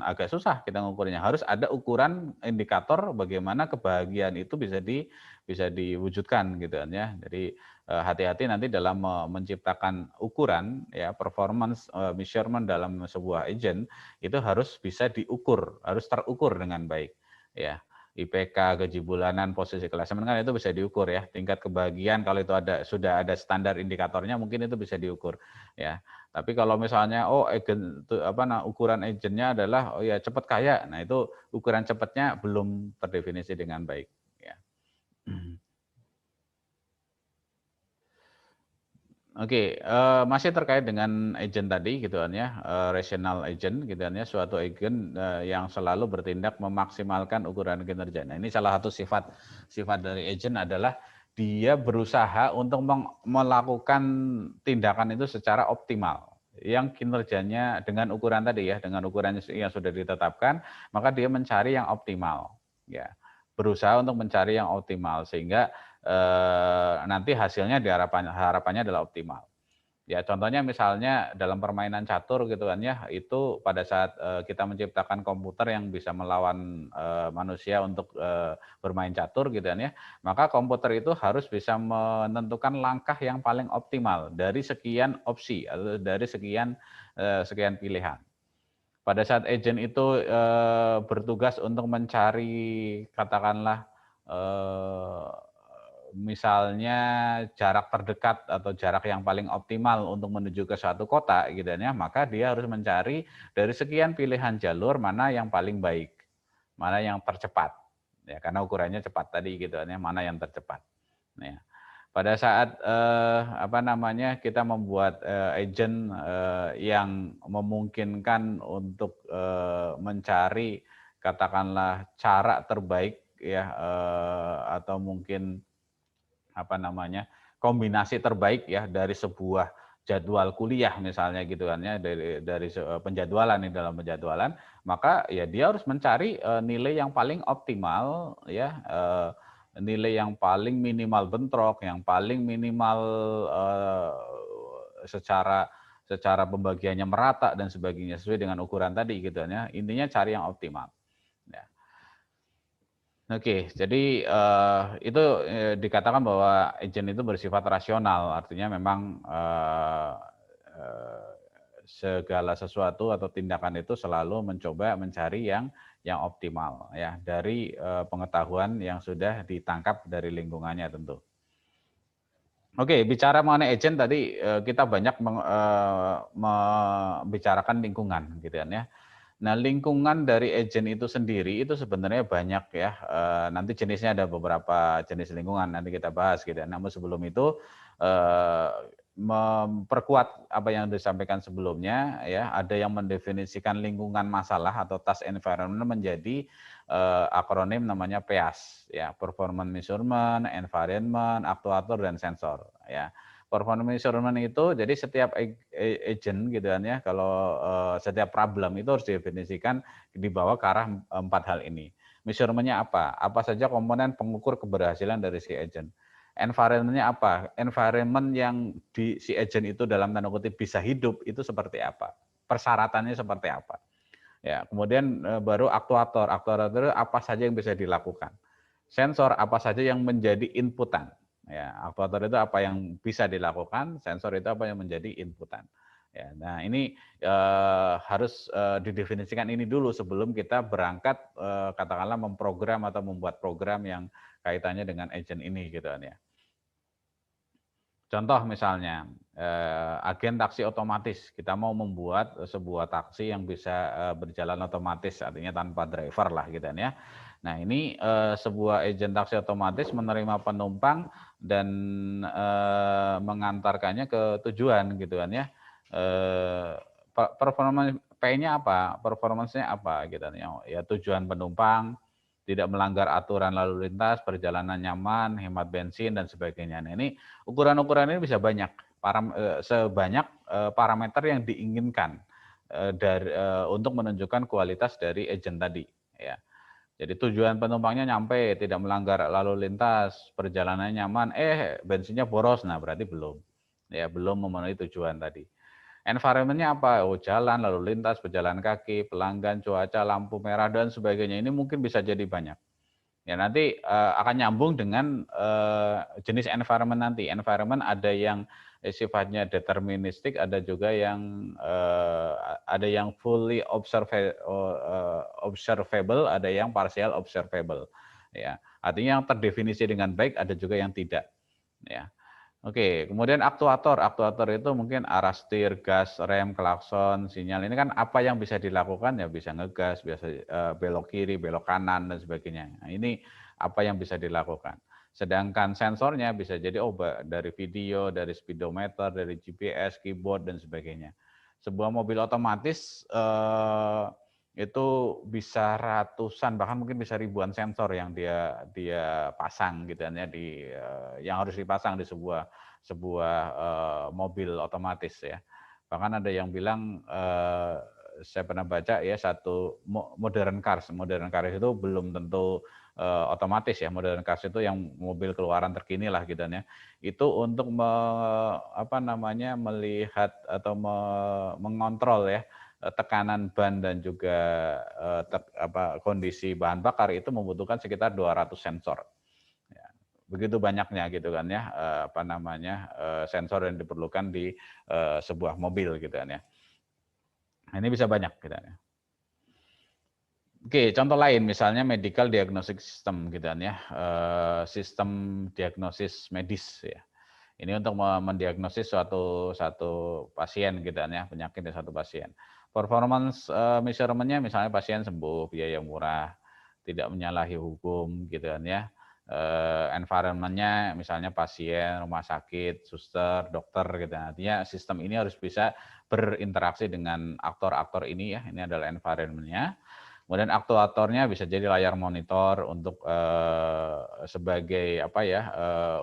agak susah kita ngukurnya. Harus ada ukuran indikator bagaimana kebahagiaan itu bisa diwujudkan gitu kan ya. Jadi hati-hati nanti dalam menciptakan ukuran ya performance measurement dalam sebuah agent itu harus bisa diukur, harus terukur dengan baik ya. IPK, gaji bulanan, posisi klasemen kan itu bisa diukur ya. Tingkat kebahagiaan kalau itu sudah ada standar indikatornya mungkin itu bisa diukur ya. Tapi kalau misalnya ukuran agentnya adalah oh ya cepat kaya, nah itu ukuran cepatnya belum terdefinisi dengan baik ya. Oke, masih terkait dengan agent tadi gitu kan ya, rational agent gitu kan ya, suatu agent yang selalu bertindak memaksimalkan ukuran kinerja. Nah, ini salah satu sifat dari agent adalah dia berusaha untuk melakukan tindakan itu secara optimal. Yang kinerjanya dengan ukuran tadi ya, dengan ukuran yang sudah ditetapkan, maka dia mencari yang optimal ya. Berusaha untuk mencari yang optimal sehingga nanti hasilnya harapannya adalah optimal. Ya contohnya misalnya dalam permainan catur gitu kan ya, itu pada saat kita menciptakan komputer yang bisa melawan manusia untuk bermain catur gitu kan ya, maka komputer itu harus bisa menentukan langkah yang paling optimal dari sekian opsi atau dari sekian pilihan. Pada saat agent itu bertugas untuk mencari katakanlah misalnya jarak terdekat atau jarak yang paling optimal untuk menuju ke suatu kota gitu ya, maka dia harus mencari dari sekian pilihan jalur mana yang paling baik, mana yang tercepat. Ya, karena ukurannya cepat tadi gitu ya, mana yang tercepat. Nah, ya. Pada saat kita membuat agent yang memungkinkan untuk mencari katakanlah cara terbaik ya atau mungkin kombinasi terbaik ya dari sebuah jadwal kuliah misalnya gitu kan ya, dari penjadwalan nih, dalam penjadwalan, maka ya dia harus mencari nilai yang paling optimal ya, nilai yang paling minimal bentrok, yang paling minimal secara pembagiannya merata dan sebagainya sesuai dengan ukuran tadi gitu kan ya. Intinya cari yang optimal. Ya. Oke, jadi itu dikatakan bahwa agent itu bersifat rasional, artinya memang segala sesuatu atau tindakan itu selalu mencoba mencari yang optimal ya dari pengetahuan yang sudah ditangkap dari lingkungannya tentu. Oke, bicara mengenai agent tadi kita banyak membicarakan lingkungan gitu kan ya. Nah, lingkungan dari agent itu sendiri itu sebenarnya banyak ya. Nanti jenisnya ada beberapa jenis lingkungan nanti kita bahas gitu ya. Namun sebelum itu memperkuat apa yang disampaikan sebelumnya ya, ada yang mendefinisikan lingkungan masalah atau task environment menjadi akronim namanya PEAS ya, performance measurement, environment, actuator dan sensor ya. Performance measurement itu jadi setiap agent gitu kan ya, kalau setiap problem itu harus didefinisikan dibawa ke arah 4 hal ini. Measurement-nya apa? Apa saja komponen pengukur keberhasilan dari si agent. Environment-nya apa? Environment yang di si agent itu dalam tanda kutip bisa hidup itu seperti apa? Persyaratannya seperti apa? Ya, kemudian baru aktuator. Aktuator itu apa saja yang bisa dilakukan. Sensor apa saja yang menjadi inputan. Ya, aktuator itu apa yang bisa dilakukan, sensor itu apa yang menjadi inputan. Ya, nah ini harus didefinisikan ini dulu sebelum kita berangkat katakanlah memprogram atau membuat program yang kaitannya dengan agent ini gitu kan ya. Contoh misalnya agen taksi otomatis, kita mau membuat sebuah taksi yang bisa berjalan otomatis, artinya tanpa driver lah gitu kan ya. Nah ini sebuah agen taksi otomatis menerima penumpang dan mengantarkannya ke tujuan gitu kan ya. Performance P-nya apa? Performance-nya apa gitu kan ya. Ya tujuan penumpang, tidak melanggar aturan lalu lintas, perjalanan nyaman, hemat bensin dan sebagainya. Nah ini ukuran-ukuran ini bisa banyak, sebanyak parameter yang diinginkan untuk menunjukkan kualitas dari agent tadi. Ya. Jadi tujuan penumpangnya nyampe, tidak melanggar lalu lintas, perjalanan nyaman, bensinnya boros, nah berarti belum. Ya, belum memenuhi tujuan tadi. Environment-nya apa? Oh, jalan, lalu lintas, pejalan kaki, pelanggan, cuaca, lampu merah, dan sebagainya. Ini mungkin bisa jadi banyak. Ya nanti akan nyambung dengan jenis environment nanti. Environment ada yang sifatnya deterministik, ada juga yang fully observable, ada yang partial observable. Ya, artinya yang terdefinisi dengan baik, ada juga yang tidak. Ya. Oke, kemudian aktuator. Aktuator itu mungkin arah setir, gas, rem, klakson, sinyal. Ini kan apa yang bisa dilakukan ya, bisa ngegas, biasa belok kiri, belok kanan dan sebagainya. Nah, ini apa yang bisa dilakukan. Sedangkan sensornya bisa jadi dari video, dari speedometer, dari GPS, keyboard dan sebagainya. Sebuah mobil otomatis itu bisa ratusan bahkan mungkin bisa ribuan sensor yang dia pasang gitu ya yang harus dipasang di sebuah mobil otomatis ya. Bahkan ada yang bilang saya pernah baca ya satu modern cars itu belum tentu otomatis ya. Modern cars itu yang mobil keluaran terkini lah gitu ya. Itu untuk melihat atau mengontrol ya tekanan ban dan juga kondisi bahan bakar itu membutuhkan sekitar 200 sensor. Ya, begitu banyaknya gitu kan ya sensor yang diperlukan di sebuah mobil gitu kan ya. Nah, ini bisa banyak gitu kan ya. Oke, contoh lain misalnya medical diagnostic system gitu kan ya. Sistem diagnosis medis ya. Ini untuk mendiagnosis suatu pasien gitu kan ya, penyakit dari satu pasien. Performance measurement-nya misalnya pasien sembuh, biaya murah, tidak menyalahi hukum gitu kan ya. Environment-nya misalnya pasien, rumah sakit, suster, dokter gitu. Artinya sistem ini harus bisa berinteraksi dengan aktor-aktor ini ya. Ini adalah environment-nya. Kemudian aktuatornya bisa jadi layar monitor untuk sebagai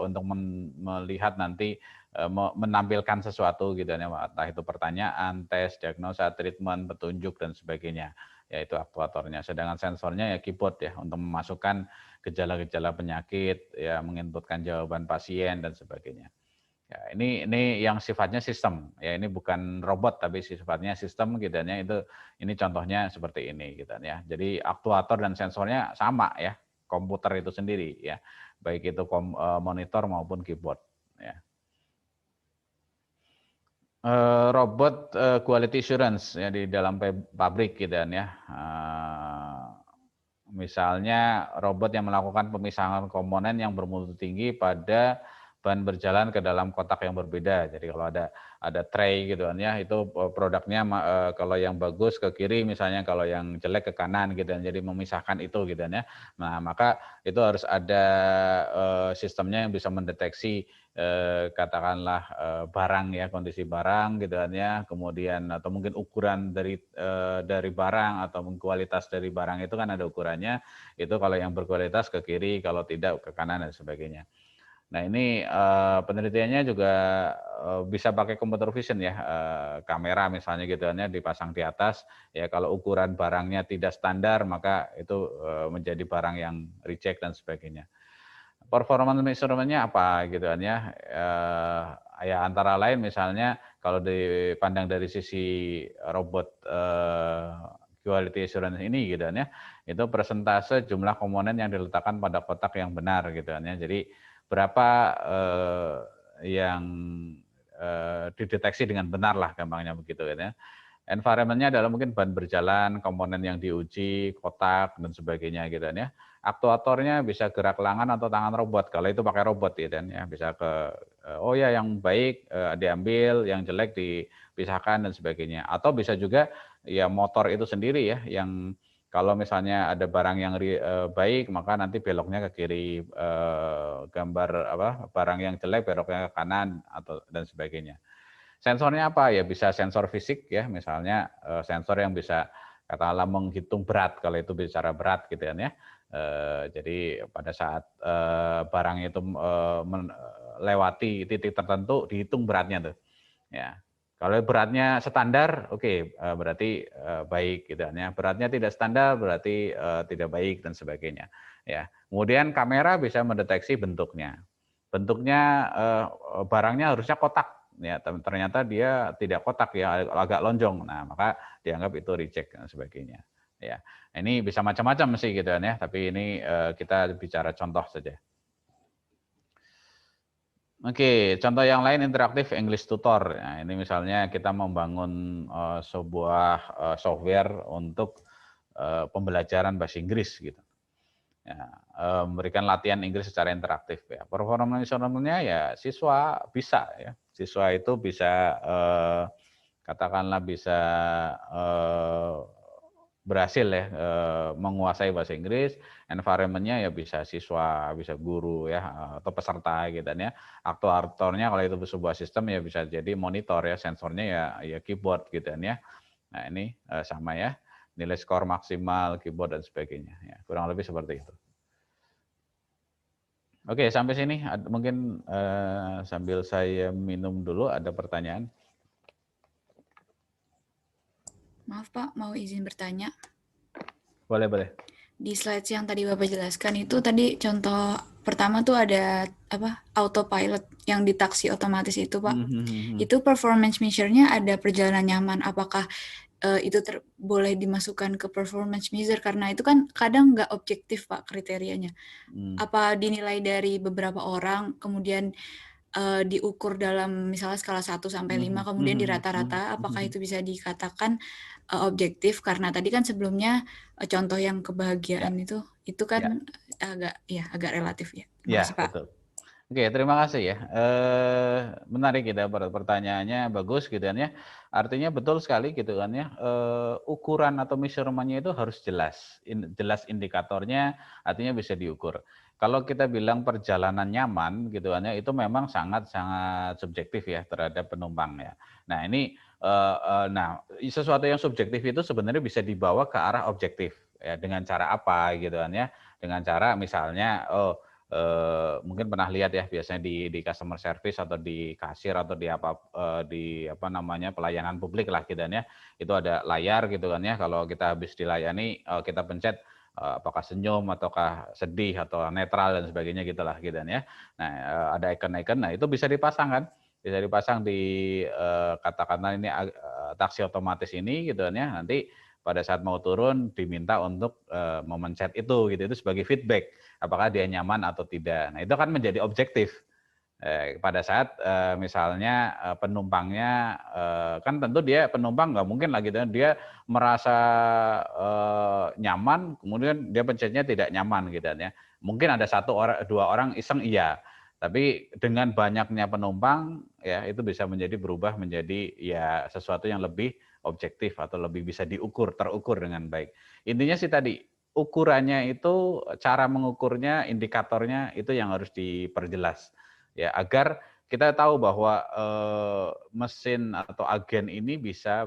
untuk melihat nanti menampilkan sesuatu gitu ya, entah itu pertanyaan, tes, diagnosa, treatment, petunjuk dan sebagainya. Yaitu aktuatornya. Sedangkan sensornya ya keyboard ya untuk memasukkan gejala-gejala penyakit, ya menginputkan jawaban pasien dan sebagainya. Ya, ini yang sifatnya sistem. Ya, ini bukan robot tapi sifatnya sistem gitu ya. Ini contohnya seperti ini gitu ya. Jadi aktuator dan sensornya sama ya. Komputer itu sendiri ya. Baik itu monitor maupun keyboard ya. Robot quality assurance ya di dalam pabrik gitu ya. Misalnya robot yang melakukan pemisahan komponen yang bermutu tinggi pada bahan berjalan ke dalam kotak yang berbeda. Jadi kalau ada tray gitu kan ya, itu produknya kalau yang bagus ke kiri misalnya, kalau yang jelek ke kanan gitu kan. Jadi memisahkan itu gitu kan ya. Nah, maka itu harus ada sistemnya yang bisa mendeteksi katakanlah barang ya, kondisi barang gitu kan ya, kemudian atau mungkin ukuran dari barang atau kualitas dari barang itu kan ada ukurannya, itu kalau yang berkualitas ke kiri, kalau tidak ke kanan dan sebagainya. Nah, ini penelitiannya juga bisa pakai computer vision ya, kamera misalnya gitu kan ya dipasang di atas, ya kalau ukuran barangnya tidak standar maka itu menjadi barang yang reject dan sebagainya. Performance measurement-nya apa gitu kan ya. Ya antara lain misalnya kalau dipandang dari sisi robot quality assurance ini gitu kan ya, itu persentase jumlah komponen yang diletakkan pada kotak yang benar gitu kan ya. Jadi berapa yang dideteksi dengan benar lah gampangnya begitu kan ya. Environment-nya adalah mungkin ban berjalan, komponen yang diuji, kotak, dan sebagainya gitu kan ya. Aktuatornya bisa gerak lengan atau tangan robot, kalau itu pakai robot gitu kan ya. Bisa yang baik diambil, yang jelek dipisahkan dan sebagainya. Atau bisa juga ya motor itu sendiri ya, yang kalau misalnya ada barang yang baik, maka nanti beloknya ke kiri, barang yang jelek beloknya ke kanan atau dan sebagainya. Sensornya apa? Ya bisa sensor fisik ya, misalnya sensor yang bisa katakanlah menghitung berat, kalau itu bicara berat gitu kan ya. Jadi pada saat barang itu melewati titik tertentu, dihitung beratnya tuh. Ya. Kalau beratnya standar, oke, berarti baik gitu kan ya. Beratnya tidak standar, berarti tidak baik dan sebagainya. Ya. Kemudian kamera bisa mendeteksi bentuknya. Bentuknya barangnya harusnya kotak. Ya, ternyata dia tidak kotak ya, agak lonjong. Nah, maka dianggap itu reject dan sebagainya. Ya, ini bisa macam-macam sih gitu kan ya, tapi ini kita bicara contoh saja. Oke, contoh yang lain interaktif English Tutor. Nah, ini misalnya kita membangun sebuah software untuk pembelajaran bahasa Inggris gitu. Ya, memberikan latihan Inggris secara interaktif ya. Performance-nya ya siswa bisa ya. Siswa itu bisa katakanlah bisa berhasil ya menguasai bahasa Inggris, environment-nya ya bisa siswa, bisa guru ya atau peserta gitu kan ya. Aktor-aktornya kalau itu sebuah sistem ya bisa jadi monitor ya, sensornya ya keyboard gitu kan ya. Nah, ini sama ya. Nilai skor maksimal, keyboard dan sebagainya ya. Kurang lebih seperti itu. Oke, sampai sini mungkin sambil saya minum dulu ada pertanyaan. Maaf Pak, mau izin bertanya. Boleh. Di slides yang tadi Bapak jelaskan itu tadi contoh pertama tuh ada autopilot yang di taksi otomatis itu Pak. Itu performance measure-nya ada perjalanan nyaman. Apakah itu boleh dimasukkan ke performance measure karena itu kan kadang nggak objektif Pak kriterianya. Apa dinilai dari beberapa orang kemudian diukur dalam misalnya skala 1 sampai 5 kemudian di rata-rata apakah itu bisa dikatakan objektif karena tadi kan sebelumnya contoh yang kebahagiaan itu kan agak relatif ya. Ya, Makasih, Pak. betul. Oke, terima kasih ya. Menarik gitu pertanyaannya bagus gitu kan ya. Artinya betul sekali gitu kan ya. Ukuran atau measurement-nya itu harus jelas. Jelas indikatornya artinya bisa diukur. Kalau kita bilang perjalanan nyaman gitu kan ya, itu memang sangat-sangat subjektif ya terhadap penumpang ya. Nah, ini sesuatu yang subjektif itu sebenarnya bisa dibawa ke arah objektif ya dengan cara apa gitu kan ya. Dengan cara misalnya mungkin pernah lihat ya biasanya di customer service atau di kasir atau di pelayanan publik lah gitu kan ya. Itu ada layar gitu kan ya. Kalau kita habis dilayani kita pencet apakah senyum ataukah sedih atau netral dan sebagainya gitulah gitu kan ya. Nah, ada icon-icon, nah itu bisa dipasang kan. Bisa dipasang di katakanlah ini taksi otomatis ini gitu kan ya. Nanti pada saat mau turun diminta untuk memencet itu gitu. Itu sebagai feedback apakah dia nyaman atau tidak. Nah, itu kan menjadi objektif. Pada saat misalnya penumpangnya kan tentu dia penumpang nggak mungkin lagi dia merasa nyaman kemudian dia pencetnya tidak nyaman gitu ya. Mungkin ada 1 2 orang iseng iya, tapi dengan banyaknya penumpang ya itu bisa berubah menjadi ya sesuatu yang lebih objektif atau lebih bisa terukur dengan baik. Intinya sih tadi ukurannya itu cara mengukurnya, indikatornya itu yang harus diperjelas. Ya, agar kita tahu bahwa mesin atau agen ini bisa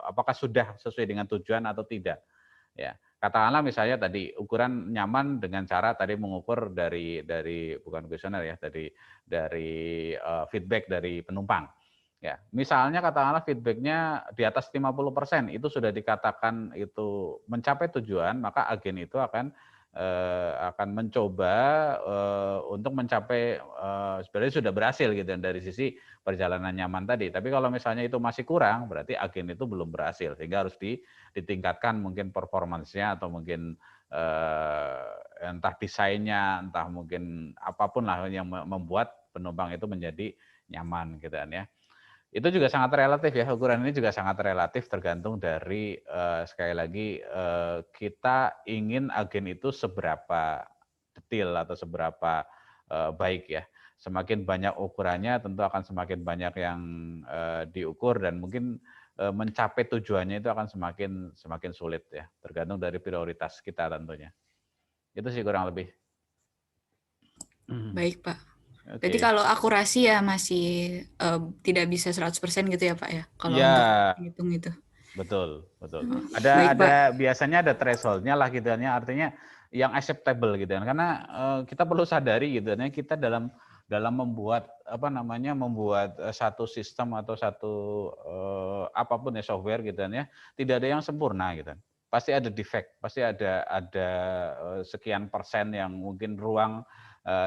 apakah sudah sesuai dengan tujuan atau tidak. Ya, katakanlah misalnya tadi ukuran nyaman dengan cara tadi mengukur dari bukan kuesioner ya, dari feedback dari penumpang. Ya, misalnya katakanlah feedbacknya di atas 50% itu sudah dikatakan itu mencapai tujuan, maka agen itu akan mencoba untuk mencapai sebenarnya sudah berhasil gitu dari sisi perjalanan nyaman tadi. Tapi kalau misalnya itu masih kurang, berarti agen itu belum berhasil sehingga harus ditingkatkan mungkin performance-nya atau mungkin entah desainnya, entah mungkin apapun lah yang membuat penumpang itu menjadi nyaman gitu kan ya. Itu juga sangat relatif ya, ukuran ini juga sangat relatif tergantung dari sekali lagi kita ingin agen itu seberapa detail atau seberapa baik ya. Semakin banyak ukurannya tentu akan semakin banyak yang diukur dan mungkin mencapai tujuannya itu akan semakin sulit ya, tergantung dari prioritas kita tentunya. Itu sih kurang lebih. Baik, Pak. Jadi kalau akurasi ya masih tidak bisa 100% gitu ya Pak ya? Kalau untuk hitung itu. Betul. Ada biasanya ada threshold-nya lah gitu ya, artinya yang acceptable gitu kan. Karena kita perlu sadari gitu ya, kita dalam membuat membuat satu sistem atau satu apapun ya software gitu ya, tidak ada yang sempurna gitu. Pasti ada defect, pasti ada sekian persen yang mungkin ruang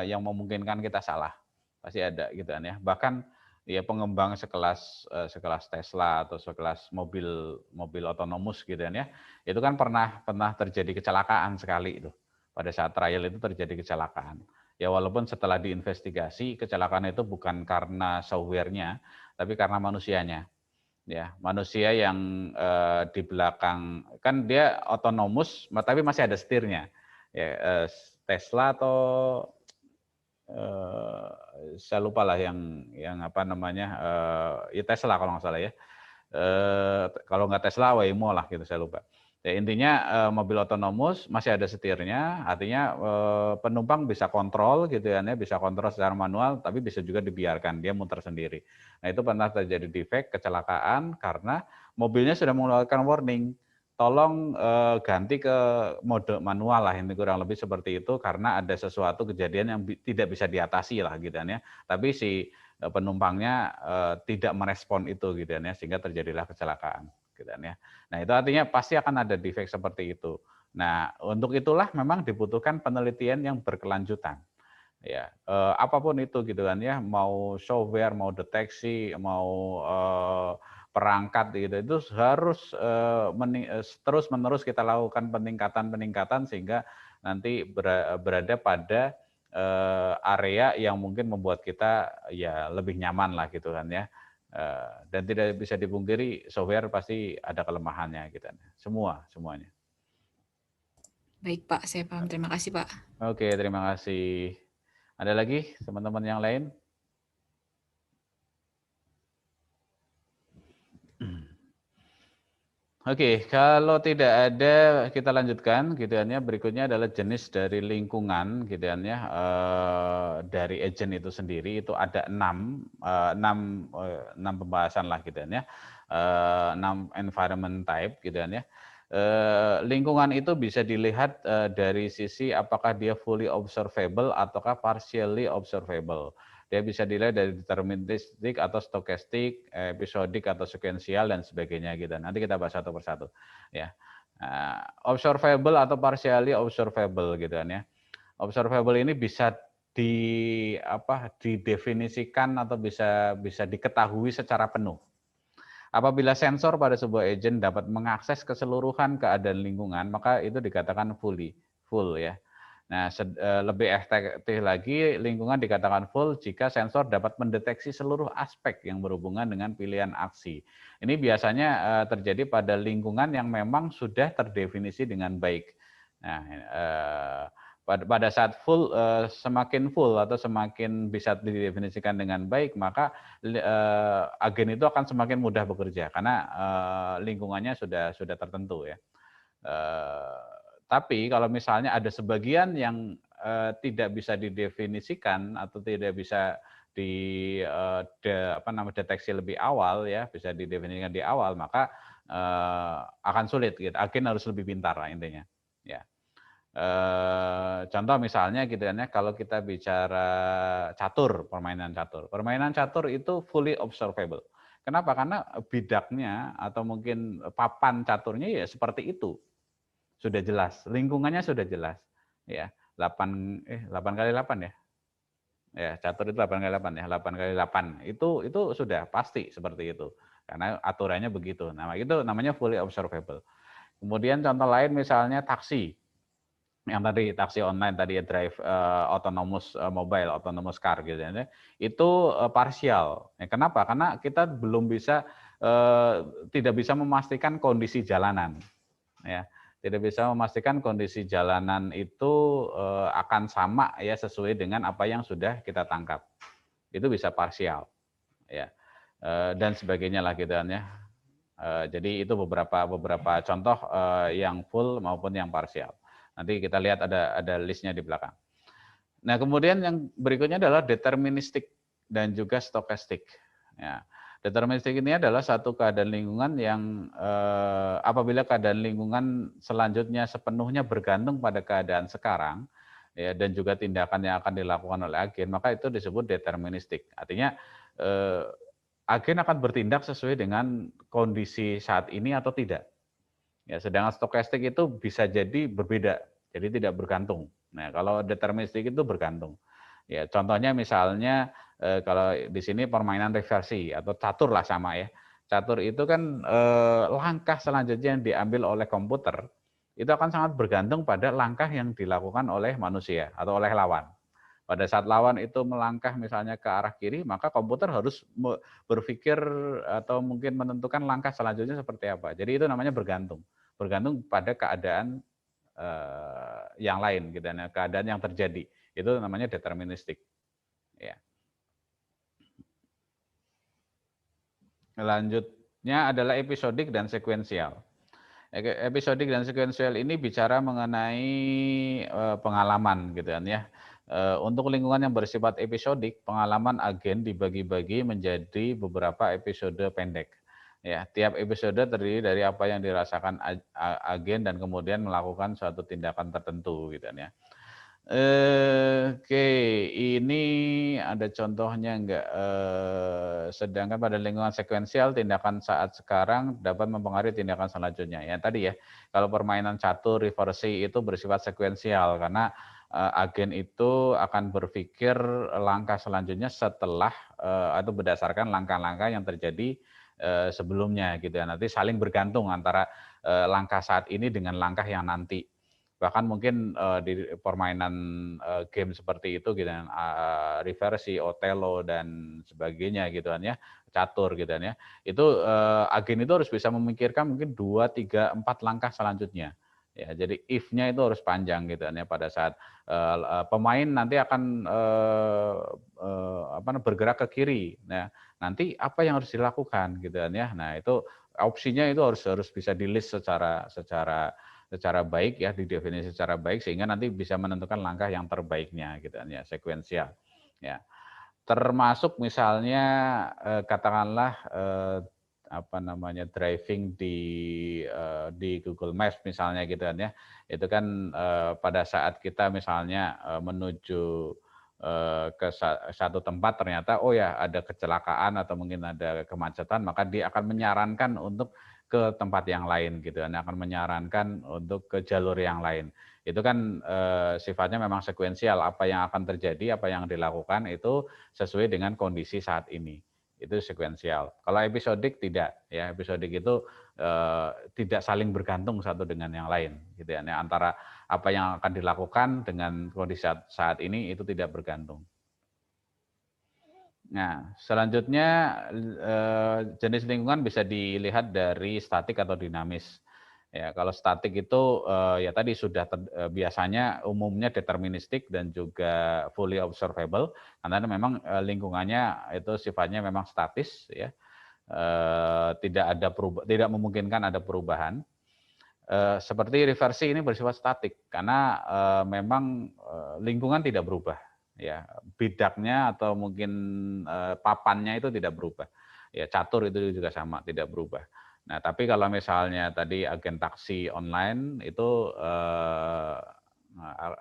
yang memungkinkan kita salah, pasti ada gitu kan ya. Bahkan ya pengembang sekelas Tesla atau sekelas mobil otonomus gitu kan ya, itu kan pernah terjadi kecelakaan sekali itu. Pada saat trial itu terjadi kecelakaan. Ya walaupun setelah diinvestigasi kecelakaan itu bukan karena software-nya, tapi karena manusianya. Ya, manusia yang di belakang kan dia otonomus, tapi masih ada setirnya. Ya, Tesla atau saya lupa lah yang apa namanya ya Tesla kalau nggak salah ya. Kalau nggak Tesla Waymo lah gitu saya lupa. Ya, intinya mobil otonomus masih ada setirnya, artinya penumpang bisa kontrol gitu ya, bisa kontrol secara manual, tapi bisa juga dibiarkan dia muter sendiri. Nah itu pernah terjadi defect kecelakaan karena mobilnya sudah mengeluarkan warning, tolong ganti ke mode manual lah, ini kurang lebih seperti itu karena ada sesuatu kejadian yang tidak bisa diatasi lah gitu ya. Tapi si penumpangnya tidak merespon itu gitu ya, sehingga terjadilah kecelakaan gitu ya. Nah, itu artinya pasti akan ada defect seperti itu. Nah, untuk itulah memang dibutuhkan penelitian yang berkelanjutan. Ya, apapun itu gitu kan ya, mau software, mau deteksi, mau perangkat gitu, itu harus terus-menerus kita lakukan peningkatan sehingga nanti berada pada area yang mungkin membuat kita ya lebih nyaman lah gitu kan ya. Dan tidak bisa dipungkiri software pasti ada kelemahannya gitu kan. Semuanya. Baik Pak, saya paham. Terima kasih Pak. Oke, terima kasih. Ada lagi teman-teman yang lain? Oke, kalau tidak ada kita lanjutkan gitu ya. Berikutnya adalah jenis dari lingkungan gitu ya. Dari agent itu sendiri itu ada 6 pembahasan lah gitu ya. 6 environment type gitu ya. Lingkungan itu bisa dilihat dari sisi apakah dia fully observable ataukah partially observable. Dia bisa dilihat dari deterministik atau stokastik, episodik atau sekuensial dan sebagainya gitu. Nanti kita bahas satu persatu ya. Observable atau partially observable gitu kan ya. Observable ini bisa didefinisikan atau bisa diketahui secara penuh. Apabila sensor pada sebuah agent dapat mengakses keseluruhan keadaan lingkungan, maka itu dikatakan full ya. Nah, lebih efektif lagi lingkungan dikatakan full jika sensor dapat mendeteksi seluruh aspek yang berhubungan dengan pilihan aksi. Ini biasanya terjadi pada lingkungan yang memang sudah terdefinisi dengan baik. Nah, pada saat full, semakin full atau semakin bisa didefinisikan dengan baik, maka agen itu akan semakin mudah bekerja karena lingkungannya sudah tertentu ya. Tapi kalau misalnya ada sebagian yang tidak bisa didefinisikan atau tidak bisa deteksi lebih awal ya, bisa didefinisikan di awal, maka akan sulit gitu. Agen harus lebih pintar lah intinya. Ya. Contoh misalnya gitu kan ya, kalau kita bicara permainan catur itu fully observable. Kenapa? Karena bidaknya atau mungkin papan caturnya ya seperti itu. Sudah jelas, lingkungannya sudah jelas. Ya, 8 kali 8 ya. Ya, catur itu 8 kali 8 ya, 8 kali 8. Itu sudah pasti seperti itu. Karena aturannya begitu. Nah, itu namanya fully observable. Kemudian contoh lain misalnya taksi. Yang tadi taksi online tadi ya, drive autonomous mobile, autonomous car gitu ya. Itu parsial. Ya, kenapa? Karena kita belum bisa tidak bisa memastikan kondisi jalanan. Ya, tidak bisa memastikan kondisi jalanan itu akan sama ya sesuai dengan apa yang sudah kita tangkap. Itu bisa parsial ya. Dan sebagainya lah gitu kan ya. Jadi itu beberapa contoh yang full maupun yang parsial. Nanti kita lihat ada listnya di belakang. Nah, kemudian yang berikutnya adalah deterministik dan juga stokastik. Ya. Deterministik ini adalah satu keadaan lingkungan yang apabila keadaan lingkungan selanjutnya sepenuhnya bergantung pada keadaan sekarang ya, dan juga tindakan yang akan dilakukan oleh agen, maka itu disebut deterministik. Artinya agen akan bertindak sesuai dengan kondisi saat ini atau tidak. Ya, sedangkan stokastik itu bisa jadi berbeda, jadi tidak bergantung. Nah, kalau deterministik itu bergantung. Ya, contohnya misalnya kalau di sini permainan reversi atau catur lah sama ya. Catur itu kan langkah selanjutnya yang diambil oleh komputer itu akan sangat bergantung pada langkah yang dilakukan oleh manusia atau oleh lawan. Pada saat lawan itu melangkah misalnya ke arah kiri, maka komputer harus berpikir atau mungkin menentukan langkah selanjutnya seperti apa. Jadi itu namanya bergantung. Bergantung pada keadaan yang lain gitu, keadaan yang terjadi. Itu namanya deterministik. Ya. Selanjutnya adalah episodik dan sekuensial. Episodik dan sekuensial ini bicara mengenai pengalaman gitu kan ya. Untuk lingkungan yang bersifat episodik, pengalaman agen dibagi-bagi menjadi beberapa episode pendek. Ya, tiap episode terdiri dari apa yang dirasakan agen dan kemudian melakukan suatu tindakan tertentu gitu kan ya. Oke, ini ada contohnya enggak? Sedangkan pada lingkungan sekuensial, tindakan saat sekarang dapat mempengaruhi tindakan selanjutnya. Ya tadi ya, kalau permainan catur, reversi itu bersifat sekuensial karena agen itu akan berpikir langkah selanjutnya setelah atau berdasarkan langkah-langkah yang terjadi sebelumnya gitu ya. Nanti saling bergantung antara langkah saat ini dengan langkah yang nanti. Bahkan mungkin di permainan game seperti itu gitu kan, reversi, Othello dan sebagainya gitu kan ya, catur gitu kan ya. Itu agen itu harus bisa memikirkan mungkin 2, 3, 4 langkah selanjutnya. Ya, jadi if-nya itu harus panjang gitu kan ya pada saat pemain nanti akan bergerak ke kiri. Nah, nanti apa yang harus dilakukan gitu kan ya. Nah, itu opsinya itu harus bisa di-list secara baik ya, didefinisi secara baik sehingga nanti bisa menentukan langkah yang terbaiknya gitu kan ya, sekuensial. Ya. Termasuk misalnya katakanlah driving di Google Maps misalnya gitu kan ya. Itu kan pada saat kita misalnya menuju ke satu tempat ternyata oh ya ada kecelakaan atau mungkin ada kemacetan, maka dia akan menyarankan untuk ke tempat yang lain gitu kan, akan menyarankan untuk ke jalur yang lain. Itu kan sifatnya memang sekuensial, apa yang akan terjadi, apa yang dilakukan itu sesuai dengan kondisi saat ini. Itu sekuensial. Kalau episodik tidak, ya episodik itu tidak saling bergantung satu dengan yang lain gitu ya. Antara apa yang akan dilakukan dengan kondisi saat ini itu tidak bergantung. Nah, selanjutnya jenis lingkungan bisa dilihat dari statik atau dinamis. Ya, kalau statik itu ya tadi sudah biasanya umumnya deterministik dan juga fully observable, karena memang lingkungannya itu sifatnya memang statis, ya, tidak memungkinkan ada perubahan. Seperti reversi ini bersifat statik karena memang lingkungan tidak berubah. Ya, bidaknya atau mungkin papannya itu tidak berubah. Ya, catur itu juga sama, tidak berubah. Nah, tapi kalau misalnya tadi agen taksi online itu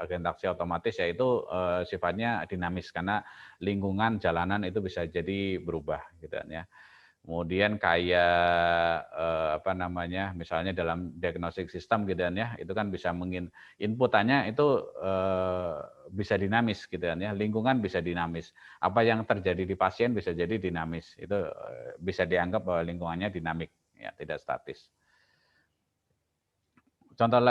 agen taksi otomatis ya itu sifatnya dinamis karena lingkungan jalanan itu bisa jadi berubah gitu kan ya. Kemudian kayak misalnya dalam diagnostic system gitu kan ya, itu kan bisa inputannya itu bisa dinamis gitu kan ya, lingkungan bisa dinamis. Apa yang terjadi di pasien bisa jadi dinamis. Itu bisa dianggap bahwa lingkungannya dinamik ya, tidak statis. Contoh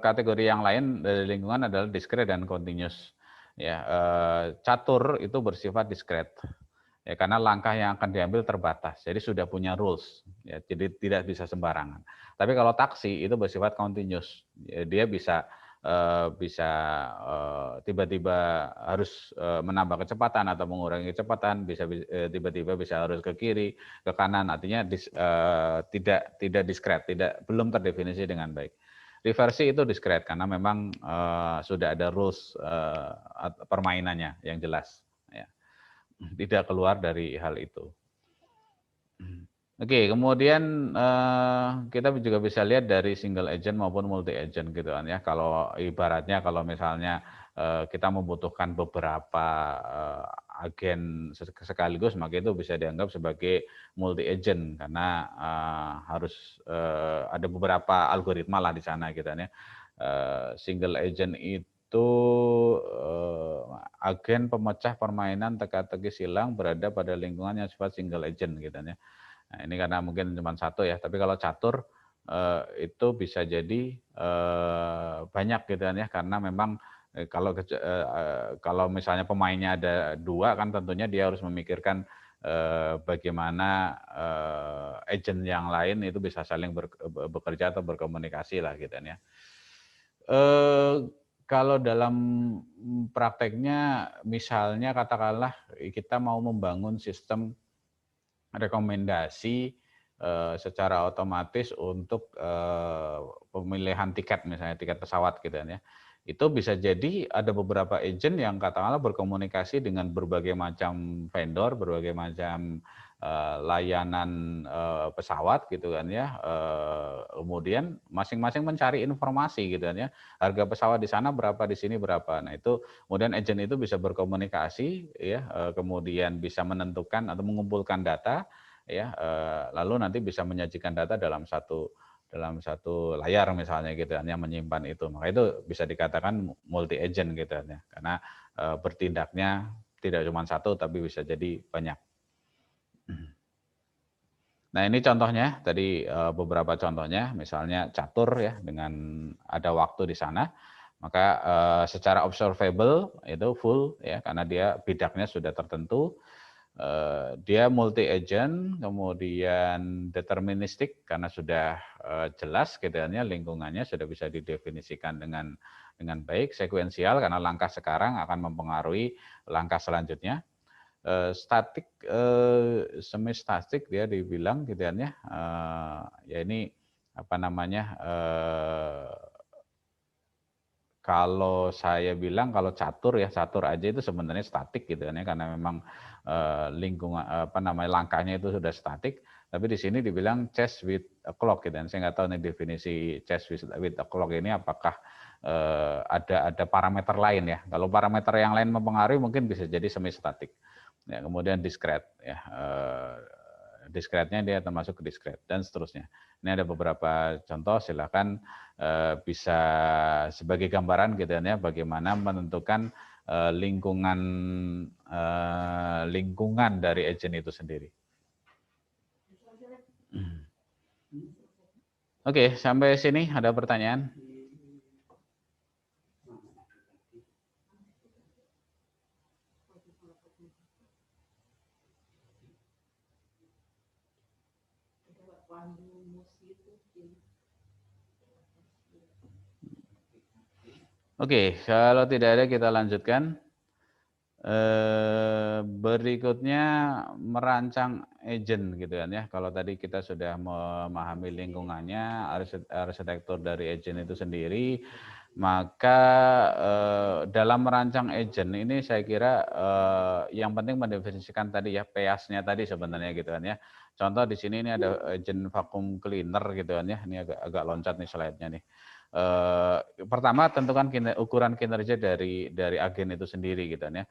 kategori yang lain dari lingkungan adalah discrete dan continuous. Ya, catur itu bersifat discrete. Ya, karena langkah yang akan diambil terbatas, jadi sudah punya rules, ya, jadi tidak bisa sembarangan. Tapi kalau taksi itu bersifat continuous, ya, dia bisa tiba-tiba harus menambah kecepatan atau mengurangi kecepatan, bisa tiba-tiba bisa harus ke kiri, ke kanan, artinya tidak diskret, belum terdefinisi dengan baik. Reversi itu diskret karena memang sudah ada rules permainannya yang jelas. Tidak keluar dari hal itu. Oke, kemudian kita juga bisa lihat dari single agent maupun multi agent gitu kan ya. Kalau ibaratnya kalau misalnya kita membutuhkan beberapa agen sekaligus, maka itu bisa dianggap sebagai multi agent karena harus ada beberapa algoritma lah di sana gitu kan ya. Single agent itu itu agen pemecah permainan teka-teki silang berada pada lingkungan yang sifat single agent gitu ya. Nah, ini karena mungkin cuma satu ya, tapi kalau catur itu bisa jadi banyak gitu ya, karena memang kalau misalnya pemainnya ada 2 kan tentunya dia harus memikirkan bagaimana agent yang lain itu bisa saling bekerja atau berkomunikasi lah gitu ya. Kalau dalam prakteknya misalnya katakanlah kita mau membangun sistem rekomendasi secara otomatis untuk pemilihan tiket, misalnya tiket pesawat gitu ya. Itu bisa jadi ada beberapa agent yang katakanlah berkomunikasi dengan berbagai macam vendor, berbagai macam layanan pesawat gitu kan ya. Kemudian masing-masing mencari informasi gitu kan ya. Harga pesawat di sana berapa, di sini berapa. Nah, itu kemudian agent itu bisa berkomunikasi ya, kemudian bisa menentukan atau mengumpulkan data ya, lalu nanti bisa menyajikan data dalam satu layar misalnya gitu kan, yang menyimpan itu. Maka itu bisa dikatakan multi agent gitu kan ya, karena bertindaknya tidak cuma satu tapi bisa jadi banyak. Nah, ini contohnya tadi, beberapa contohnya, misalnya catur ya dengan ada waktu di sana, maka secara observable itu full ya, karena dia bidaknya sudah tertentu. Dia multi agent, kemudian deterministik karena sudah jelas gitu ya, lingkungannya sudah bisa didefinisikan dengan baik, sekuensial karena langkah sekarang akan mempengaruhi langkah selanjutnya. Statik, semi statik dia dibilang gitu ya, ya ini apa namanya, kalau saya bilang kalau catur ya, catur aja itu sebenarnya statik gitu kan ya, karena memang lingkungan apa namanya, langkahnya itu sudah statik, tapi di sini dibilang chess with a clock gitu kan. Saya nggak tahu nih definisi chess with a clock ini apakah ada parameter lain ya. Kalau parameter yang lain mempengaruhi mungkin bisa jadi semi statik. Ya, kemudian discrete ya. Discrete-nya dia termasuk ke discrete dan seterusnya. Ini ada beberapa contoh, silakan bisa sebagai gambaran gitu ya, bagaimana menentukan lingkungan dari agent itu sendiri. Oke, sampai sini ada pertanyaan? Oke, kalau tidak ada kita lanjutkan. Berikutnya merancang agent gitu kan ya. Kalau tadi kita sudah memahami lingkungannya, arsitektur dari agent itu sendiri, maka dalam merancang agent ini saya kira yang penting mendefinisikan tadi ya, PEAS-nya tadi sebenarnya gitu kan ya. Contoh di sini ini ada agent vacuum cleaner gitu kan ya. Ini agak loncat nih slide-nya nih. Pertama tentukan ukuran kinerja dari agen itu sendiri gitu ya.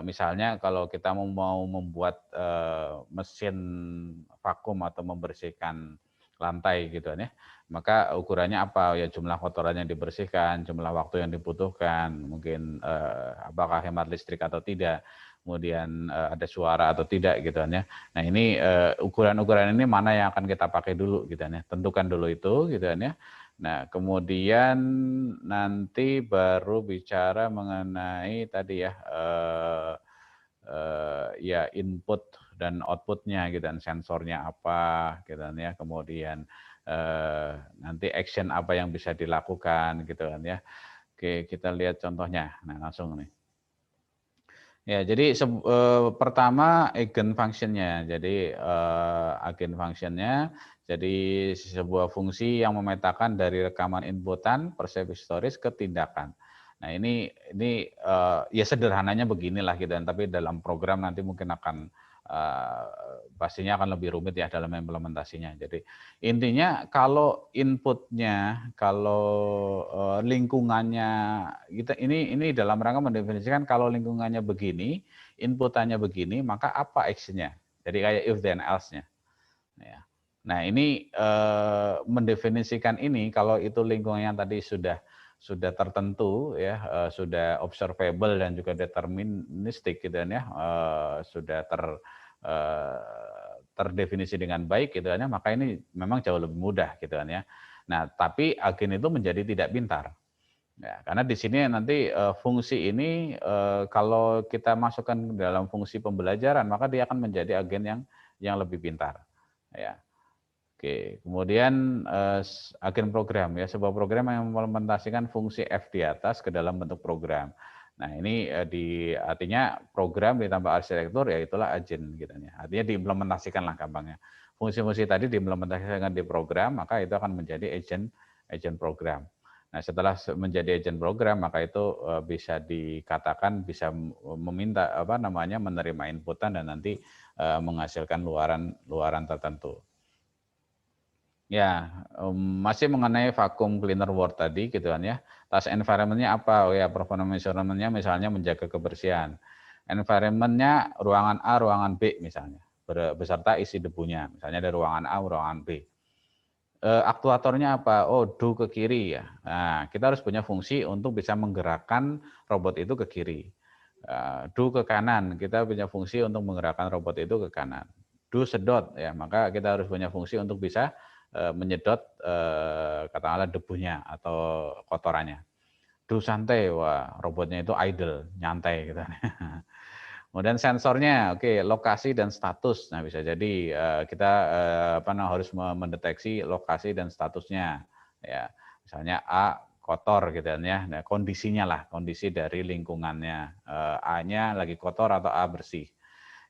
Misalnya kalau kita mau membuat mesin vakum atau membersihkan lantai gitu ya, maka ukurannya apa ya, jumlah kotoran yang dibersihkan, jumlah waktu yang dibutuhkan, mungkin apakah hemat listrik atau tidak, kemudian ada suara atau tidak gitu ya. Nah, ini ukuran-ukuran ini mana yang akan kita pakai dulu gitu ya, tentukan dulu itu gitu ya. Nah, kemudian nanti baru bicara mengenai tadi ya, ya input dan outputnya gitu, dan sensornya apa gitu ya. Kemudian nanti action apa yang bisa dilakukan gitu kan ya. Oke, kita lihat contohnya. Nah, langsung nih. Ya, jadi pertama agen functionnya. Jadi agen functionnya, jadi sebuah fungsi yang memetakan dari rekaman inputan persepsi historis ke tindakan. Nah, ini ya sederhananya beginilah gitu, tapi dalam program nanti mungkin akan pastinya akan lebih rumit ya dalam implementasinya. Jadi intinya kalau inputnya, kalau lingkungannya, ini dalam rangka mendefinisikan kalau lingkungannya begini, inputannya begini, maka apa actionnya? Jadi kayak if then else-nya. Nah, ini mendefinisikan ini kalau itu lingkungannya tadi sudah sudah tertentu ya, sudah observable dan juga deterministik gitu kan ya, sudah terdefinisi dengan baik gitu kan ya, maka ini memang jauh lebih mudah gitu kan ya. Nah, tapi agen itu menjadi tidak pintar. Ya, karena di sini nanti fungsi ini kalau kita masukkan ke dalam fungsi pembelajaran, maka dia akan menjadi agen yang lebih pintar. Ya. Oke, kemudian agen program ya, sebuah program yang mengimplementasikan fungsi F di atas ke dalam bentuk program. Nah, ini artinya program ditambah arsitektur ya itulah agen gitu ya. Artinya diimplementasikan lah gampangnya. Fungsi-fungsi tadi diimplementasikan di program, maka itu akan menjadi agent program. Nah, setelah menjadi agent program, maka itu bisa dikatakan bisa meminta menerima inputan dan nanti menghasilkan luaran tertentu. Ya, masih mengenai vacuum cleaner world tadi gitu kan ya. Task environment-nya apa? Oh ya, performance measurement-nya misalnya menjaga kebersihan. Environment-nya ruangan A, ruangan B misalnya, beserta isi debunya. Misalnya dari ruangan A, ruangan B. Aktuatornya apa? Oh, do ke kiri ya. Nah, kita harus punya fungsi untuk bisa menggerakkan robot itu ke kiri. Do ke kanan, kita punya fungsi untuk menggerakkan robot itu ke kanan. Do sedot ya, maka kita harus punya fungsi untuk bisa menyedot katakanlah debunya atau kotorannya. Do santai, wah robotnya itu idle, nyantai gitu. Kemudian sensornya, oke, lokasi dan status. Nah, bisa jadi kita harus mendeteksi lokasi dan statusnya. Ya, misalnya A kotor gitu ya. Nah, kondisinya lah, kondisi dari lingkungannya. A-nya lagi kotor atau A bersih.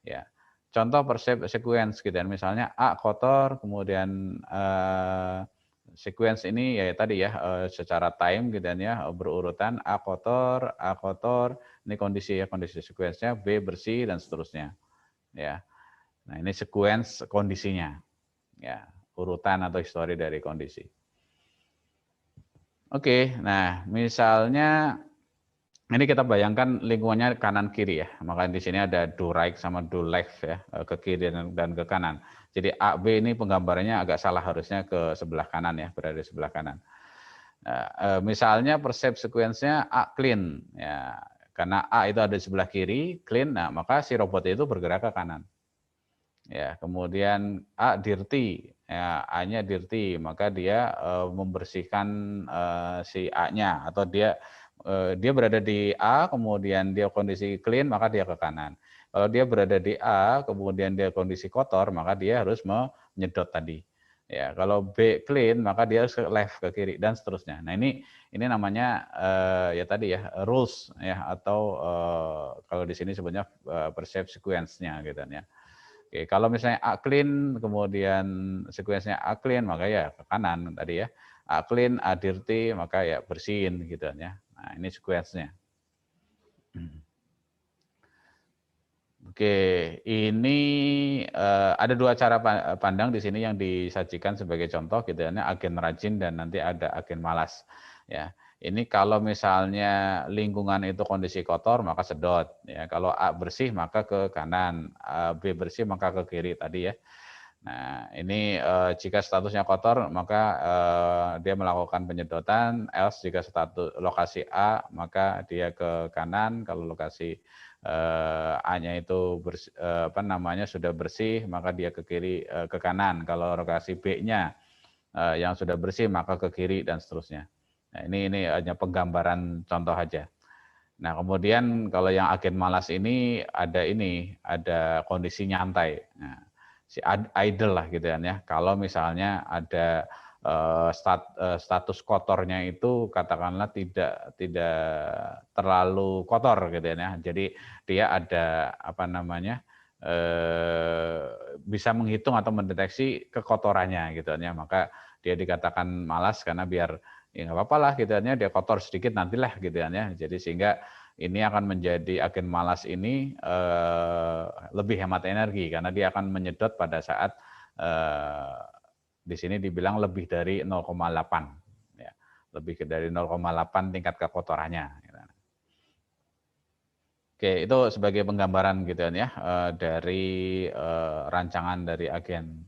Ya. Contoh sequence gitu ya. Misalnya A kotor, kemudian sequence ini ya tadi ya secara time gitu ya berurutan A kotor, ini kondisi sequence-nya, B bersih dan seterusnya. Ya. Nah, ini sequence kondisinya. Ya, urutan atau histori dari kondisi. Oke, nah misalnya ini kita bayangkan lingkungannya kanan kiri ya. Maka di sini ada do right sama do left ya, ke kiri dan ke kanan. Jadi A, B ini penggambarannya agak salah, harusnya ke sebelah kanan ya, berada di sebelah kanan. Nah, misalnya percept sequence-nya A clean ya. Karena A itu ada di sebelah kiri, clean, nah maka si robot itu bergerak ke kanan. Ya, kemudian A dirty, ya, A-nya dirty, maka dia membersihkan si A-nya atau dia berada di A, kemudian dia kondisi clean, maka dia ke kanan. Kalau dia berada di A, kemudian dia kondisi kotor, maka dia harus menyedot tadi. Ya, kalau B clean, maka dia harus ke left, ke kiri, dan seterusnya. Nah, ini namanya ya tadi ya rules ya, atau kalau di sini sebenarnya percept sequence-nya gitu ya. Oke, kalau misalnya A clean, kemudian sequence-nya A clean, maka ya ke kanan tadi ya. A clean, A dirty, maka ya bersihin gitu ya. Nah, ini sequence-nya. Oke, ini ada dua cara pandang di sini yang disajikan sebagai contoh gitu ya, agen rajin dan nanti ada agen malas. Ya, ini kalau misalnya lingkungan itu kondisi kotor maka sedot. Ya, kalau A bersih maka ke kanan, B bersih maka ke kiri tadi ya. Nah, ini jika statusnya kotor maka dia melakukan penyedotan, else jika status lokasi A maka dia ke kanan, kalau lokasi A-nya itu sudah bersih maka dia ke kiri ke kanan, kalau lokasi B-nya yang sudah bersih maka ke kiri dan seterusnya. Nah, ini hanya penggambaran contoh aja. Nah, kemudian kalau yang agen malas ini ada kondisi nyantai. Nah, si idle lah gitu ya. Kalau misalnya ada status kotornya itu katakanlah tidak terlalu kotor gitu ya. Jadi dia ada bisa menghitung atau mendeteksi kekotorannya gitu ya. Maka dia dikatakan malas karena biar ya nggak apa-apa lah gitu ya, dia kotor sedikit nantilah gitu ya. Jadi sehingga ini akan menjadi agen malas ini lebih hemat energi karena dia akan menyedot pada saat di sini dibilang lebih dari 0,8 ya. Lebih dari 0,8 tingkat kekotorannya gitu. Oke, itu sebagai penggambaran gitu ya dari rancangan dari agen.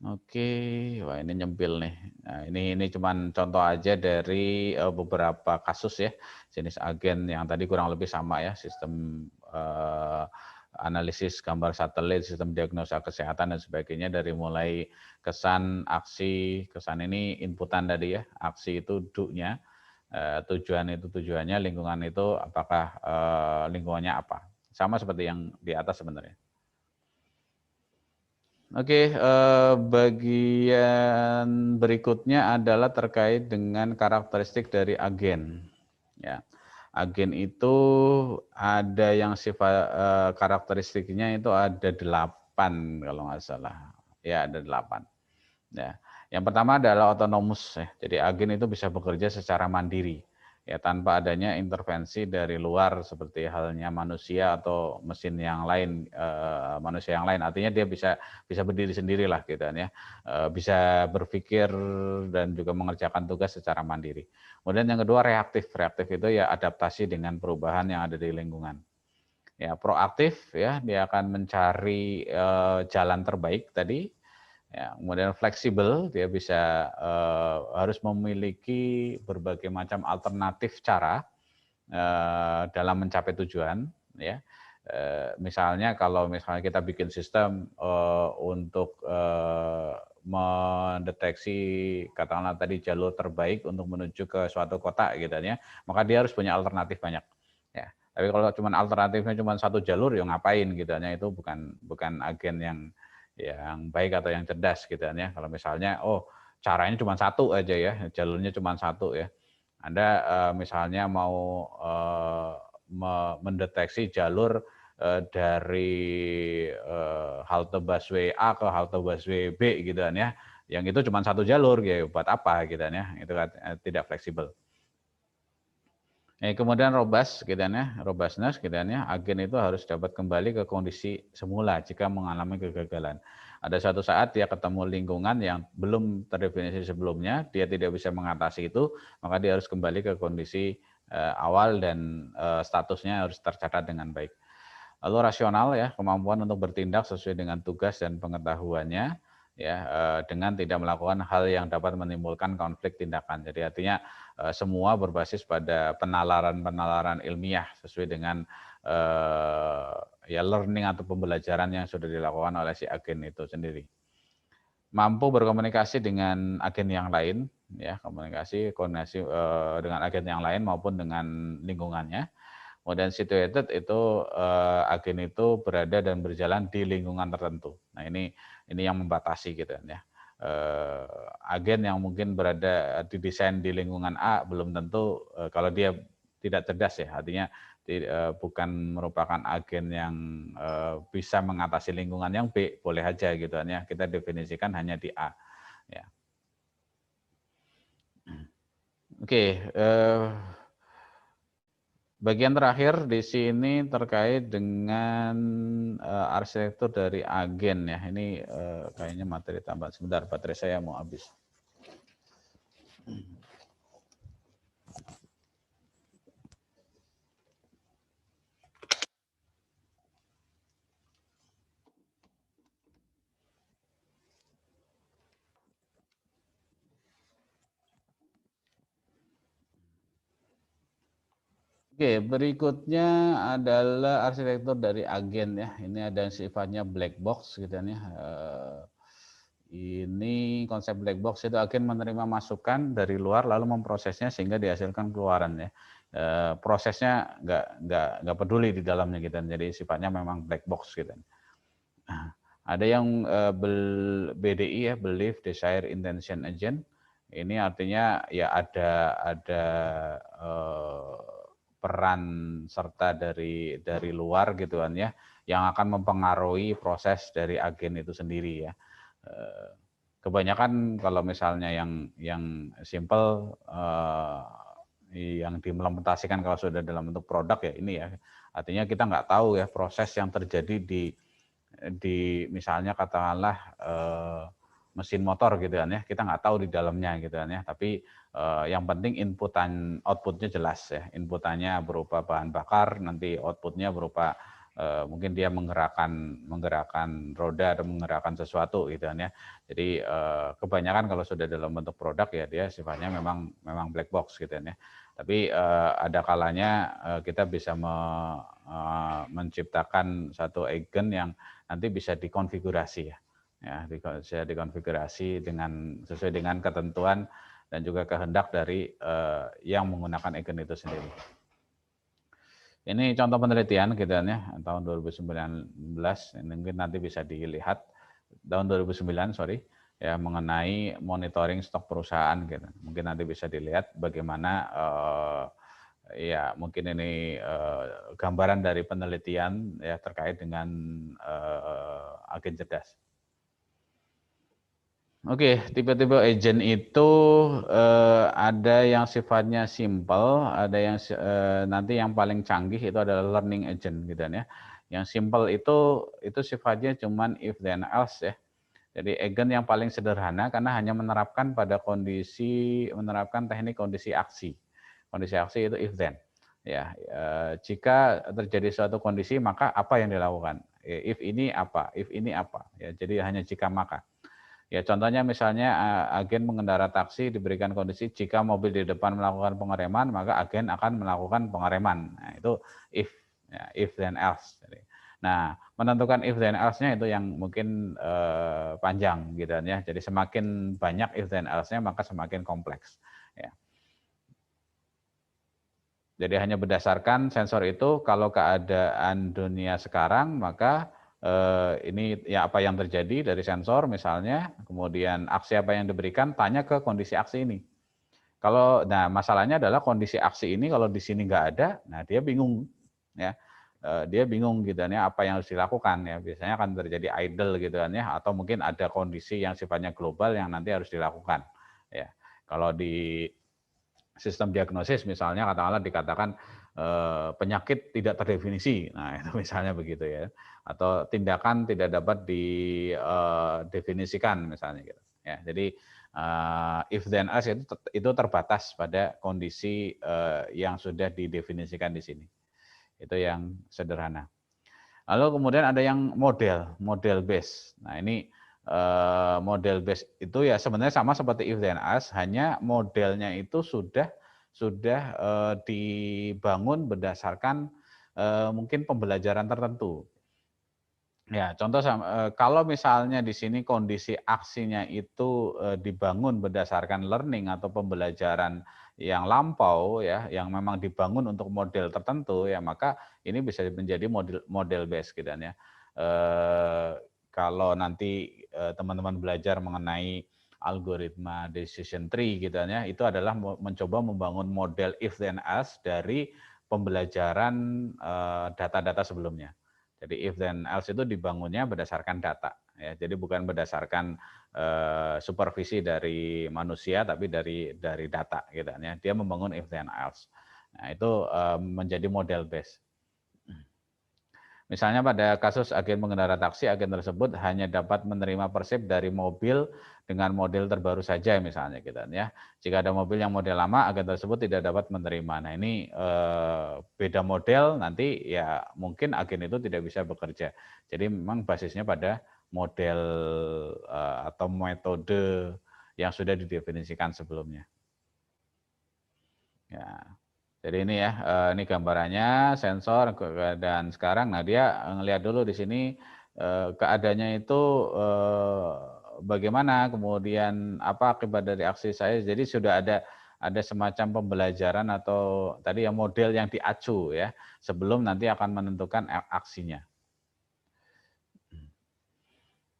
Oke, wah ini nyempil nih. Nah, ini cuman contoh aja dari beberapa kasus ya, jenis agen yang tadi kurang lebih sama ya, sistem analisis gambar satelit, sistem diagnosa kesehatan dan sebagainya, dari mulai kesan, aksi, kesan ini inputan tadi ya, aksi itu do-nya, tujuan itu tujuannya, lingkungan itu apakah lingkungannya apa. Sama seperti yang di atas sebenarnya. Oke, bagian berikutnya adalah terkait dengan karakteristik dari agen. Ya, agen itu ada yang sifat karakteristiknya itu ada 8 kalau nggak salah. Ya, ada 8. Ya, yang pertama adalah autonomous. Ya. Jadi agen itu bisa bekerja secara mandiri. Ya, tanpa adanya intervensi dari luar seperti halnya manusia atau mesin yang lain, manusia yang lain. Artinya dia bisa berdiri sendiri lah gitu ya, bisa berpikir dan juga mengerjakan tugas secara mandiri. Kemudian yang kedua reaktif. Reaktif itu ya adaptasi dengan perubahan yang ada di lingkungan. Ya, proaktif ya, dia akan mencari jalan terbaik tadi. Ya, kemudian fleksibel, dia bisa harus memiliki berbagai macam alternatif cara dalam mencapai tujuan. Ya, misalnya kalau misalnya kita bikin sistem untuk mendeteksi katakanlah tadi jalur terbaik untuk menuju ke suatu kota gitu ya, maka dia harus punya alternatif banyak. Ya, tapi kalau cuma alternatifnya cuma satu jalur, ya ngapain gitu ya, itu bukan agen yang baik atau yang cerdas gitu ya. Kalau misalnya caranya cuma satu aja ya, jalurnya cuma satu ya. Anda misalnya mau mendeteksi jalur dari halte busway A ke halte busway B gitu kan ya. Yang itu cuma satu jalur ya, buat apa gitu kan ya. Itu kan tidak fleksibel. Kemudian robust gitu ya, robustness gitu ya, agen itu harus dapat kembali ke kondisi semula jika mengalami kegagalan. Ada suatu saat dia ketemu lingkungan yang belum terdefinisi sebelumnya, dia tidak bisa mengatasi itu, maka dia harus kembali ke kondisi awal dan statusnya harus tercatat dengan baik. Lalu rasional ya, kemampuan untuk bertindak sesuai dengan tugas dan pengetahuannya ya, dengan tidak melakukan hal yang dapat menimbulkan konflik tindakan. Jadi artinya semua berbasis pada penalaran ilmiah sesuai dengan ya learning atau pembelajaran yang sudah dilakukan oleh si agen itu sendiri. Mampu berkomunikasi dengan agen yang lain, ya koordinasi dengan agen yang lain maupun dengan lingkungannya. Kemudian situated itu agen itu berada dan berjalan di lingkungan tertentu. Nah ini yang membatasi gitu ya. Agen yang mungkin berada didesain di lingkungan A belum tentu kalau dia tidak cerdas ya, artinya bukan merupakan agen yang bisa mengatasi lingkungan yang B, boleh aja gitu ya. Kita definisikan hanya di A. Ya. Oke. Bagian terakhir di sini terkait dengan arsitektur dari agen ya. Ini kayaknya materi tambahan. Sebentar, baterai saya mau habis. Oke, berikutnya adalah arsitektur dari agen ya. Ini ada yang sifatnya black box gitu ya. Ini konsep black box itu agen menerima masukan dari luar lalu memprosesnya sehingga dihasilkan keluaran ya. Prosesnya nggak peduli di dalamnya gitu. Jadi sifatnya memang black box gitu. Nah, ada yang BDI ya, belief, desire, intention, agent. Ini artinya ya ada peran serta dari luar gitu kan ya, yang akan mempengaruhi proses dari agen itu sendiri ya. Kebanyakan kalau misalnya yang simple yang diimplementasikan kalau sudah dalam bentuk produk ya ini ya, artinya kita nggak tahu ya proses yang terjadi di misalnya katakanlah mesin motor gitu kan ya, kita nggak tahu di dalamnya gitu kan ya, tapi yang penting inputan outputnya jelas ya, inputannya berupa bahan bakar, nanti outputnya berupa mungkin dia menggerakkan roda atau menggerakkan sesuatu gitu kan ya. Jadi kebanyakan kalau sudah dalam bentuk produk ya dia sifatnya memang black box gitu kan ya. Tapi ada kalanya kita bisa menciptakan satu agent yang nanti bisa dikonfigurasi ya. Bisa dikonfigurasi sesuai dengan ketentuan dan juga kehendak dari yang menggunakan agent itu sendiri. Ini contoh penelitian gitu ya, tahun 2019, ini mungkin nanti bisa dilihat, tahun 2009, ya, mengenai monitoring stok perusahaan gitu. Mungkin nanti bisa dilihat bagaimana ya mungkin ini gambaran dari penelitian ya terkait dengan agen cerdas. Oke, tipe-tipe agent itu ada yang sifatnya simple, ada yang nanti yang paling canggih itu adalah learning agent gitu ya. Yang simple itu sifatnya cuman if then else ya. Jadi agent yang paling sederhana karena hanya menerapkan teknik kondisi aksi. Kondisi aksi itu if then. Ya, jika terjadi suatu kondisi maka apa yang dilakukan? If ini apa? If ini apa? Ya, jadi hanya jika maka. Ya, contohnya misalnya agen mengendara taksi diberikan kondisi jika mobil di depan melakukan pengereman, maka agen akan melakukan pengereman. Nah, itu if, ya, if then else. Nah, menentukan if then else-nya itu yang mungkin panjang gitu ya. Jadi semakin banyak if then else-nya maka semakin kompleks. Ya. Jadi hanya berdasarkan sensor itu kalau keadaan dunia sekarang maka ini ya apa yang terjadi dari sensor misalnya, kemudian aksi apa yang diberikan, tanya ke kondisi aksi ini. Nah masalahnya adalah kondisi aksi ini kalau di sini nggak ada, nah dia bingung ya, dia bingung gitu ya apa yang harus dilakukan ya. Biasanya akan terjadi idle gitu kan ya, atau mungkin ada kondisi yang sifatnya global yang nanti harus dilakukan ya. Kalau di sistem diagnosis misalnya katakanlah dikatakan penyakit tidak terdefinisi, nah itu misalnya begitu ya, atau tindakan tidak dapat didefinisikan misalnya gitu. Ya, jadi if then else itu terbatas pada kondisi yang sudah didefinisikan di sini. Itu yang sederhana. Lalu kemudian ada yang model base. Nah ini model base itu ya sebenarnya sama seperti if then else, hanya modelnya itu sudah dibangun berdasarkan mungkin pembelajaran tertentu. Ya, contoh kalau misalnya di sini kondisi aksinya itu dibangun berdasarkan learning atau pembelajaran yang lampau ya, yang memang dibangun untuk model tertentu ya, maka ini bisa menjadi model base gitu ya. Kalau nanti teman-teman belajar mengenai algoritma decision tree gitu ya, itu adalah mencoba membangun model if then else dari pembelajaran data-data sebelumnya. Jadi if then else itu dibangunnya berdasarkan data, ya. Jadi bukan berdasarkan supervisi dari manusia, tapi dari data, gitu ya. Dia membangun if then else. Nah itu menjadi model base. Misalnya pada kasus agen pengendara taksi, agen tersebut hanya dapat menerima persip dari mobil dengan model terbaru saja misalnya gitu ya. Jika ada mobil yang model lama, agen tersebut tidak dapat menerima. Nah ini beda model, nanti ya mungkin agen itu tidak bisa bekerja. Jadi memang basisnya pada model atau metode yang sudah didefinisikan sebelumnya. Ya. Jadi ini ya, ini gambarannya sensor keadaan sekarang. Nah dia ngelihat dulu di sini keadaannya itu bagaimana, kemudian apa akibat dari aksi saya. Jadi sudah ada semacam pembelajaran atau tadi ya model yang diacu ya sebelum nanti akan menentukan aksinya.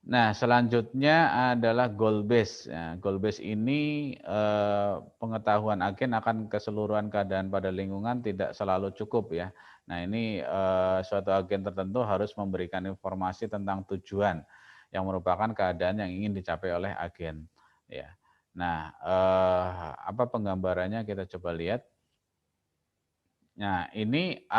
Nah, selanjutnya adalah goal base. Ya, goal base ini pengetahuan agen akan keseluruhan keadaan pada lingkungan tidak selalu cukup ya. Nah, ini suatu agen tertentu harus memberikan informasi tentang tujuan yang merupakan keadaan yang ingin dicapai oleh agen. Ya. Nah, apa penggambarannya kita coba lihat. Nah, ini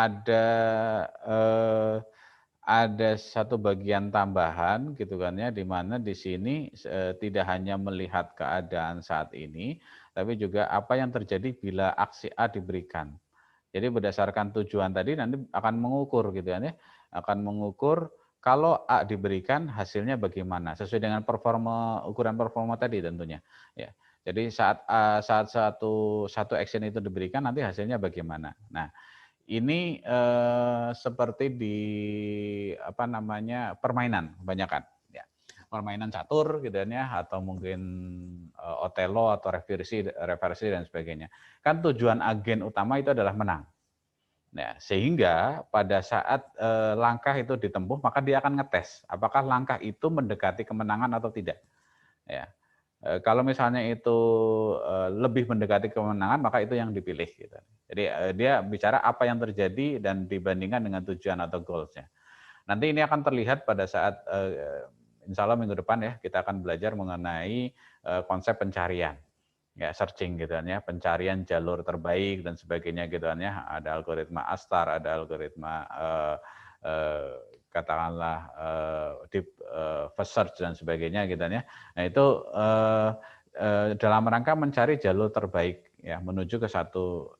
ada satu bagian tambahan gitu kan ya, di mana di sini tidak hanya melihat keadaan saat ini, tapi juga apa yang terjadi bila aksi A diberikan. Jadi berdasarkan tujuan tadi nanti akan mengukur gitu kan ya, akan mengukur kalau A diberikan hasilnya bagaimana sesuai dengan ukuran performa tadi tentunya. Ya. Jadi saat satu action itu diberikan nanti hasilnya bagaimana. Nah, ini seperti di permainan kebanyakan. Ya. Permainan catur gitu ya, atau mungkin Othello atau reversi dan sebagainya. Kan tujuan agen utama itu adalah menang. Nah, sehingga pada saat langkah itu ditempuh, maka dia akan ngetes apakah langkah itu mendekati kemenangan atau tidak. Ya, kalau misalnya itu lebih mendekati kemenangan, maka itu yang dipilih. Gitu. Jadi dia bicara apa yang terjadi dan dibandingkan dengan tujuan atau goals-nya. Nanti ini akan terlihat pada saat insya Allah minggu depan ya kita akan belajar mengenai konsep pencarian. Ya, searching gitu kan ya, pencarian jalur terbaik dan sebagainya gitu kan ya. Ada algoritma Astar, ada algoritma katakanlah deep first search dan sebagainya gitu kan ya. Nah, itu dalam rangka mencari jalur terbaik ya menuju ke satu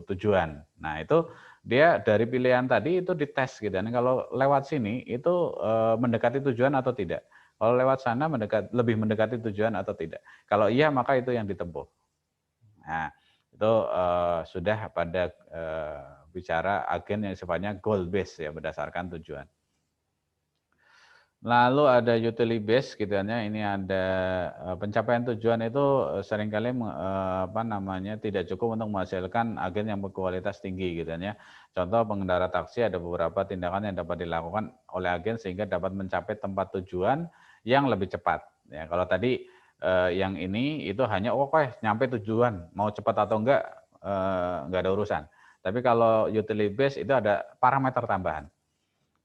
tujuan. Nah, itu dia dari pilihan tadi itu dites gitu kan. Kalau lewat sini itu mendekati tujuan atau tidak. Kalau lewat sana lebih mendekati tujuan atau tidak. Kalau iya maka itu yang ditempuh. Nah, itu sudah pada bicara agen yang sifatnya goal based ya berdasarkan tujuan. Lalu ada utility based gitu ya. Ini ada pencapaian tujuan itu seringkali tidak cukup untuk menghasilkan agen yang berkualitas tinggi gitu ya. Contoh pengendara taksi ada beberapa tindakan yang dapat dilakukan oleh agen sehingga dapat mencapai tempat tujuan yang lebih cepat. Ya, kalau tadi yang ini itu hanya nyampe tujuan, mau cepat atau enggak ada urusan. Tapi kalau utility based itu ada parameter tambahan.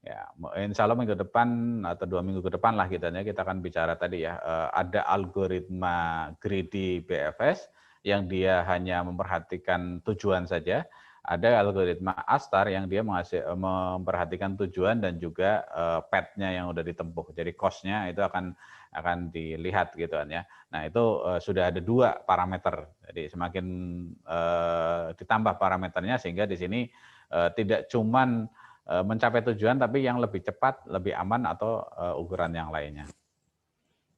Ya, insya Allah minggu depan atau 2 minggu ke depan lah kita akan bicara tadi ya, ada algoritma greedy BFS yang dia hanya memperhatikan tujuan saja. Ada algoritma Astar yang dia memperhatikan tujuan dan juga path-nya yang udah ditempuh. Jadi cost-nya itu akan dilihat gitu kan ya. Nah, itu sudah ada 2 parameter. Jadi semakin ditambah parameternya sehingga di sini tidak cuman mencapai tujuan tapi yang lebih cepat, lebih aman atau ukuran yang lainnya.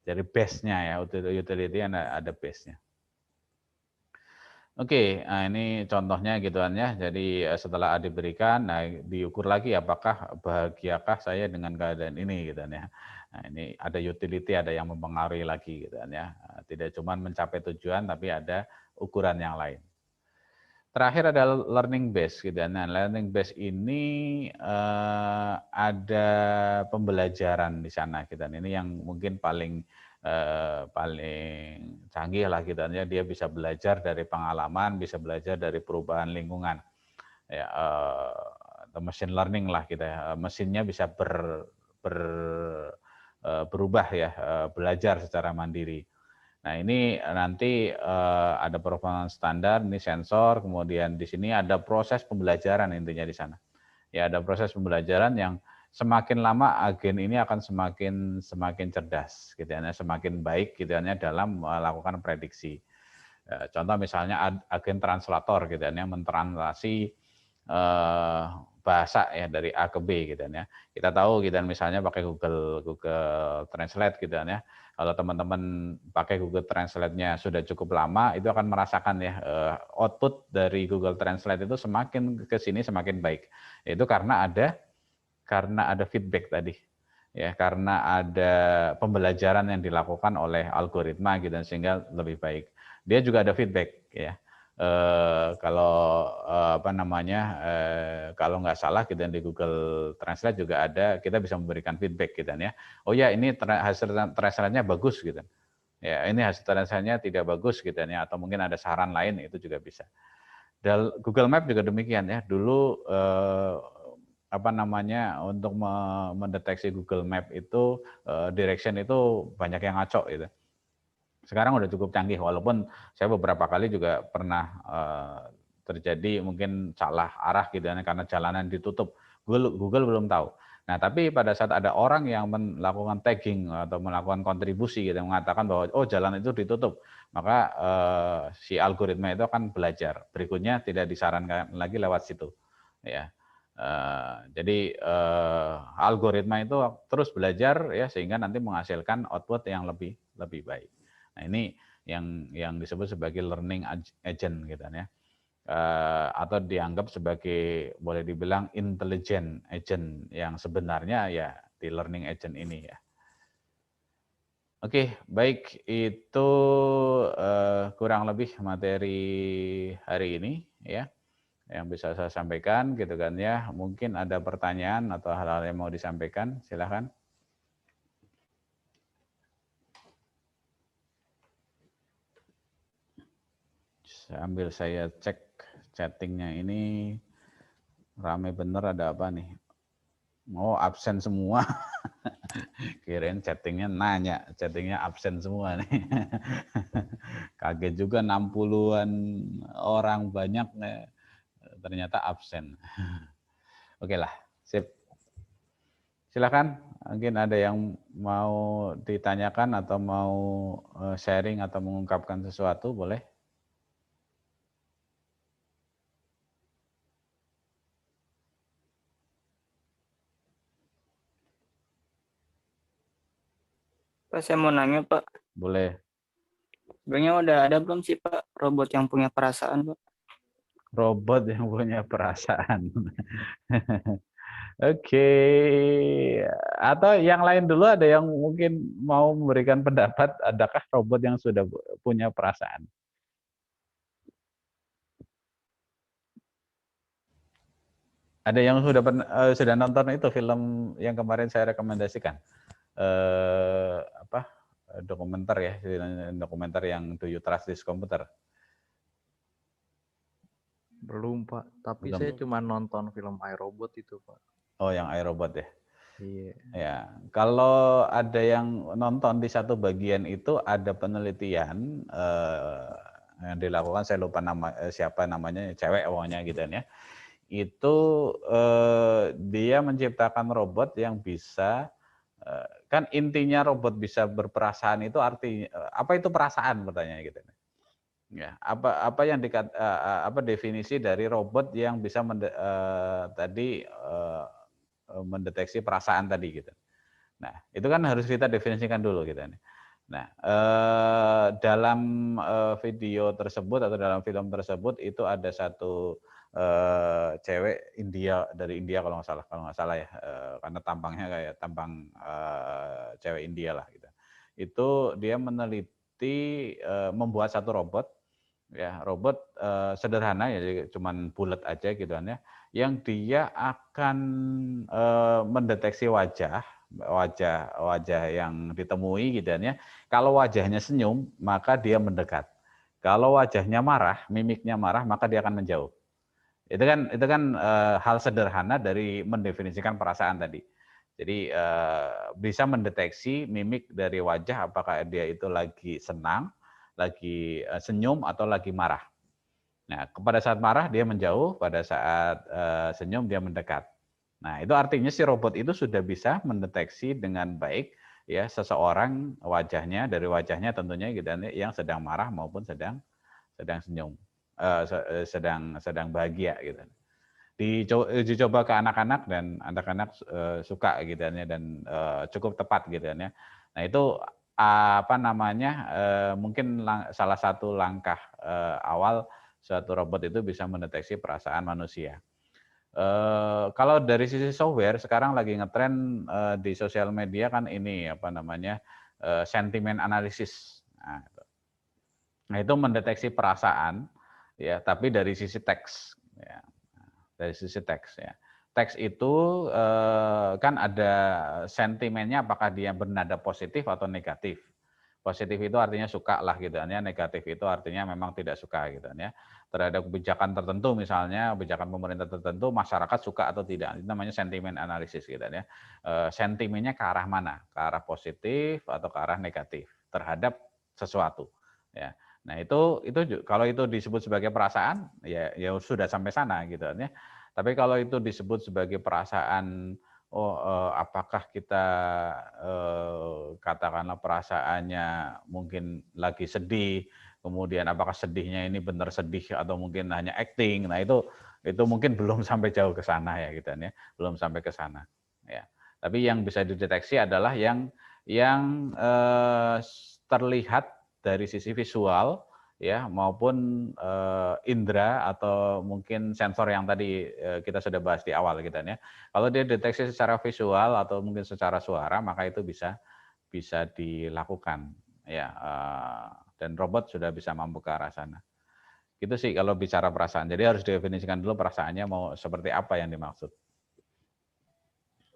Jadi base-nya ya, utility ada base-nya. Oke, nah ini contohnya gitu kan ya. Jadi setelah A diberikan, nah diukur lagi apakah bahagiakah saya dengan keadaan ini gitu kan ya. Nah, ini ada utility, ada yang mempengaruhi lagi gitu kan ya. Tidak cuma mencapai tujuan tapi ada ukuran yang lain. Terakhir ada learning base gitu ya. Nah, learning base ini ada pembelajaran di sana gitu kan. Ini yang mungkin paling canggih lah gitu ya. Dia bisa belajar dari pengalaman, bisa belajar dari perubahan lingkungan. Ya, machine learning lah gitu ya. Mesinnya bisa berubah ya, belajar secara mandiri. Nah, ini nanti ada performance standar, ini sensor, kemudian di sini ada proses pembelajaran intinya di sana. Ya, ada proses pembelajaran yang semakin lama agen ini akan semakin cerdas gitu ya, semakin baik gitu ya dalam melakukan prediksi. Contoh misalnya agen translator gitu ya, mentranslasi bahasa ya dari A ke B gitu ya. Kita tahu gitu misalnya pakai Google Translate gitu ya. Kalau teman-teman pakai Google Translate-nya sudah cukup lama, itu akan merasakan ya output dari Google Translate itu semakin ke sini semakin baik. Itu karena ada feedback tadi. Ya, karena ada pembelajaran yang dilakukan oleh algoritma gitu sehingga lebih baik. Dia juga ada feedback ya. Kalau kalau nggak salah kita di Google Translate juga ada, kita bisa memberikan feedback gitu ya. Oh ya, ini hasil translate-nya bagus gitu. Ya, ini hasil translate-nya tidak bagus gitu ya, atau mungkin ada saran lain, itu juga bisa. Dan Google Map juga demikian ya. Dulu untuk mendeteksi Google Map itu direction itu banyak yang ngaco gitu. Sekarang udah cukup canggih, walaupun saya beberapa kali juga pernah terjadi mungkin salah arah gitu ya, karena jalanan ditutup. Google belum tahu. Nah, tapi pada saat ada orang yang melakukan tagging atau melakukan kontribusi gitu, mengatakan bahwa jalan itu ditutup, maka si algoritma itu akan belajar. Berikutnya tidak disarankan lagi lewat situ. Ya. Jadi algoritma itu terus belajar ya sehingga nanti menghasilkan output yang lebih baik. Nah ini yang disebut sebagai learning agent gitu ya, atau dianggap sebagai boleh dibilang intelligent agent yang sebenarnya ya di learning agent ini ya. Oke, baik itu kurang lebih materi hari ini ya. Yang bisa saya sampaikan gitu kan ya. Mungkin ada pertanyaan atau hal-hal yang mau disampaikan, silakan. Sambil saya cek chattingnya ini rame bener, ada apa nih? Oh, absen semua. Kirain chattingnya nanya, chattingnya absen semua nih. Kaget juga 60-an orang banyak nih. Ternyata absen. Oke lah, sip. Silakan, mungkin ada yang mau ditanyakan atau mau sharing atau mengungkapkan sesuatu, boleh? Pak, saya mau nanya, Pak. Boleh. Sebenarnya udah ada belum sih, Pak, robot yang punya perasaan, Pak? Robot yang punya perasaan. Oke. Atau yang lain dulu, ada yang mungkin mau memberikan pendapat, adakah robot yang sudah punya perasaan? Ada yang sudah nonton itu film yang kemarin saya rekomendasikan? Dokumenter ya, dokumenter yang Do You Trust This Computer? Belum, Pak. Tapi Belum. saya cuma nonton film iRobot itu, Pak. Oh, yang iRobot ya? Iya. Ya, kalau ada yang nonton di satu bagian itu ada penelitian yang dilakukan, saya lupa siapa namanya, cewek pokoknya gitu ya. Itu dia menciptakan robot yang bisa, kan intinya robot bisa berperasaan itu artinya apa itu perasaan, pertanyaannya gitu. Ya, apa yang definisi dari robot yang bisa mendeteksi perasaan tadi gitu. Nah, itu kan harus kita definisikan dulu gitu. Nah, dalam video tersebut atau dalam film tersebut itu ada satu cewek India, dari India kalau nggak salah ya, karena tampangnya kayak tampang cewek India lah gitu. Itu dia meneliti membuat satu robot ya, robot sederhana ya, jadi cuman bulat aja gitu kan ya, yang dia akan mendeteksi wajah yang ditemui gitu kan ya. Kalau wajahnya senyum, maka dia mendekat. Kalau wajahnya marah, mimiknya marah, maka dia akan menjauh. Itu kan hal sederhana dari mendefinisikan perasaan tadi. Jadi bisa mendeteksi mimik dari wajah, apakah dia itu lagi senang, lagi senyum, atau lagi marah. Nah, pada saat marah dia menjauh, pada saat senyum dia mendekat. Nah, itu artinya si robot itu sudah bisa mendeteksi dengan baik ya seseorang wajahnya, dari wajahnya tentunya gitu, yang sedang marah maupun sedang senyum, sedang bahagia gitu. Dicoba ke anak-anak dan anak-anak suka gitu dan cukup tepat gitu ya. Nah, itu mungkin salah satu langkah awal suatu robot itu bisa mendeteksi perasaan manusia. Kalau dari sisi software sekarang lagi ngetren di sosial media kan ini sentiment analysis. Nah, itu mendeteksi perasaan ya, tapi dari sisi teks ya. Dari sisi teks ya. Teks itu kan ada sentimennya, apakah dia bernada positif atau negatif. Positif itu artinya suka lah gitu ya, negatif itu artinya memang tidak suka gitu ya. Terhadap kebijakan tertentu, misalnya kebijakan pemerintah tertentu, masyarakat suka atau tidak. Itu namanya sentimen analisis gitu ya. Sentimennya ke arah mana? Ke arah positif atau ke arah negatif terhadap sesuatu ya. Nah, itu kalau itu disebut sebagai perasaan ya sudah sampai sana gitu ya. Tapi kalau itu disebut sebagai perasaan, apakah kita katakanlah perasaannya mungkin lagi sedih, kemudian apakah sedihnya ini benar sedih atau mungkin hanya acting. Nah, itu Itu mungkin belum sampai jauh ke sana ya gitu ya, belum sampai ke sana. Ya. Tapi yang bisa dideteksi adalah yang terlihat dari sisi visual ya maupun indera atau mungkin sensor yang tadi kita sudah bahas di awal gitu ya. Kalau dia deteksi secara visual atau mungkin secara suara maka itu bisa dilakukan ya dan robot sudah bisa mampu ke arah sana. Gitu sih kalau bicara perasaan. Jadi harus definisikan dulu perasaannya mau seperti apa yang dimaksud.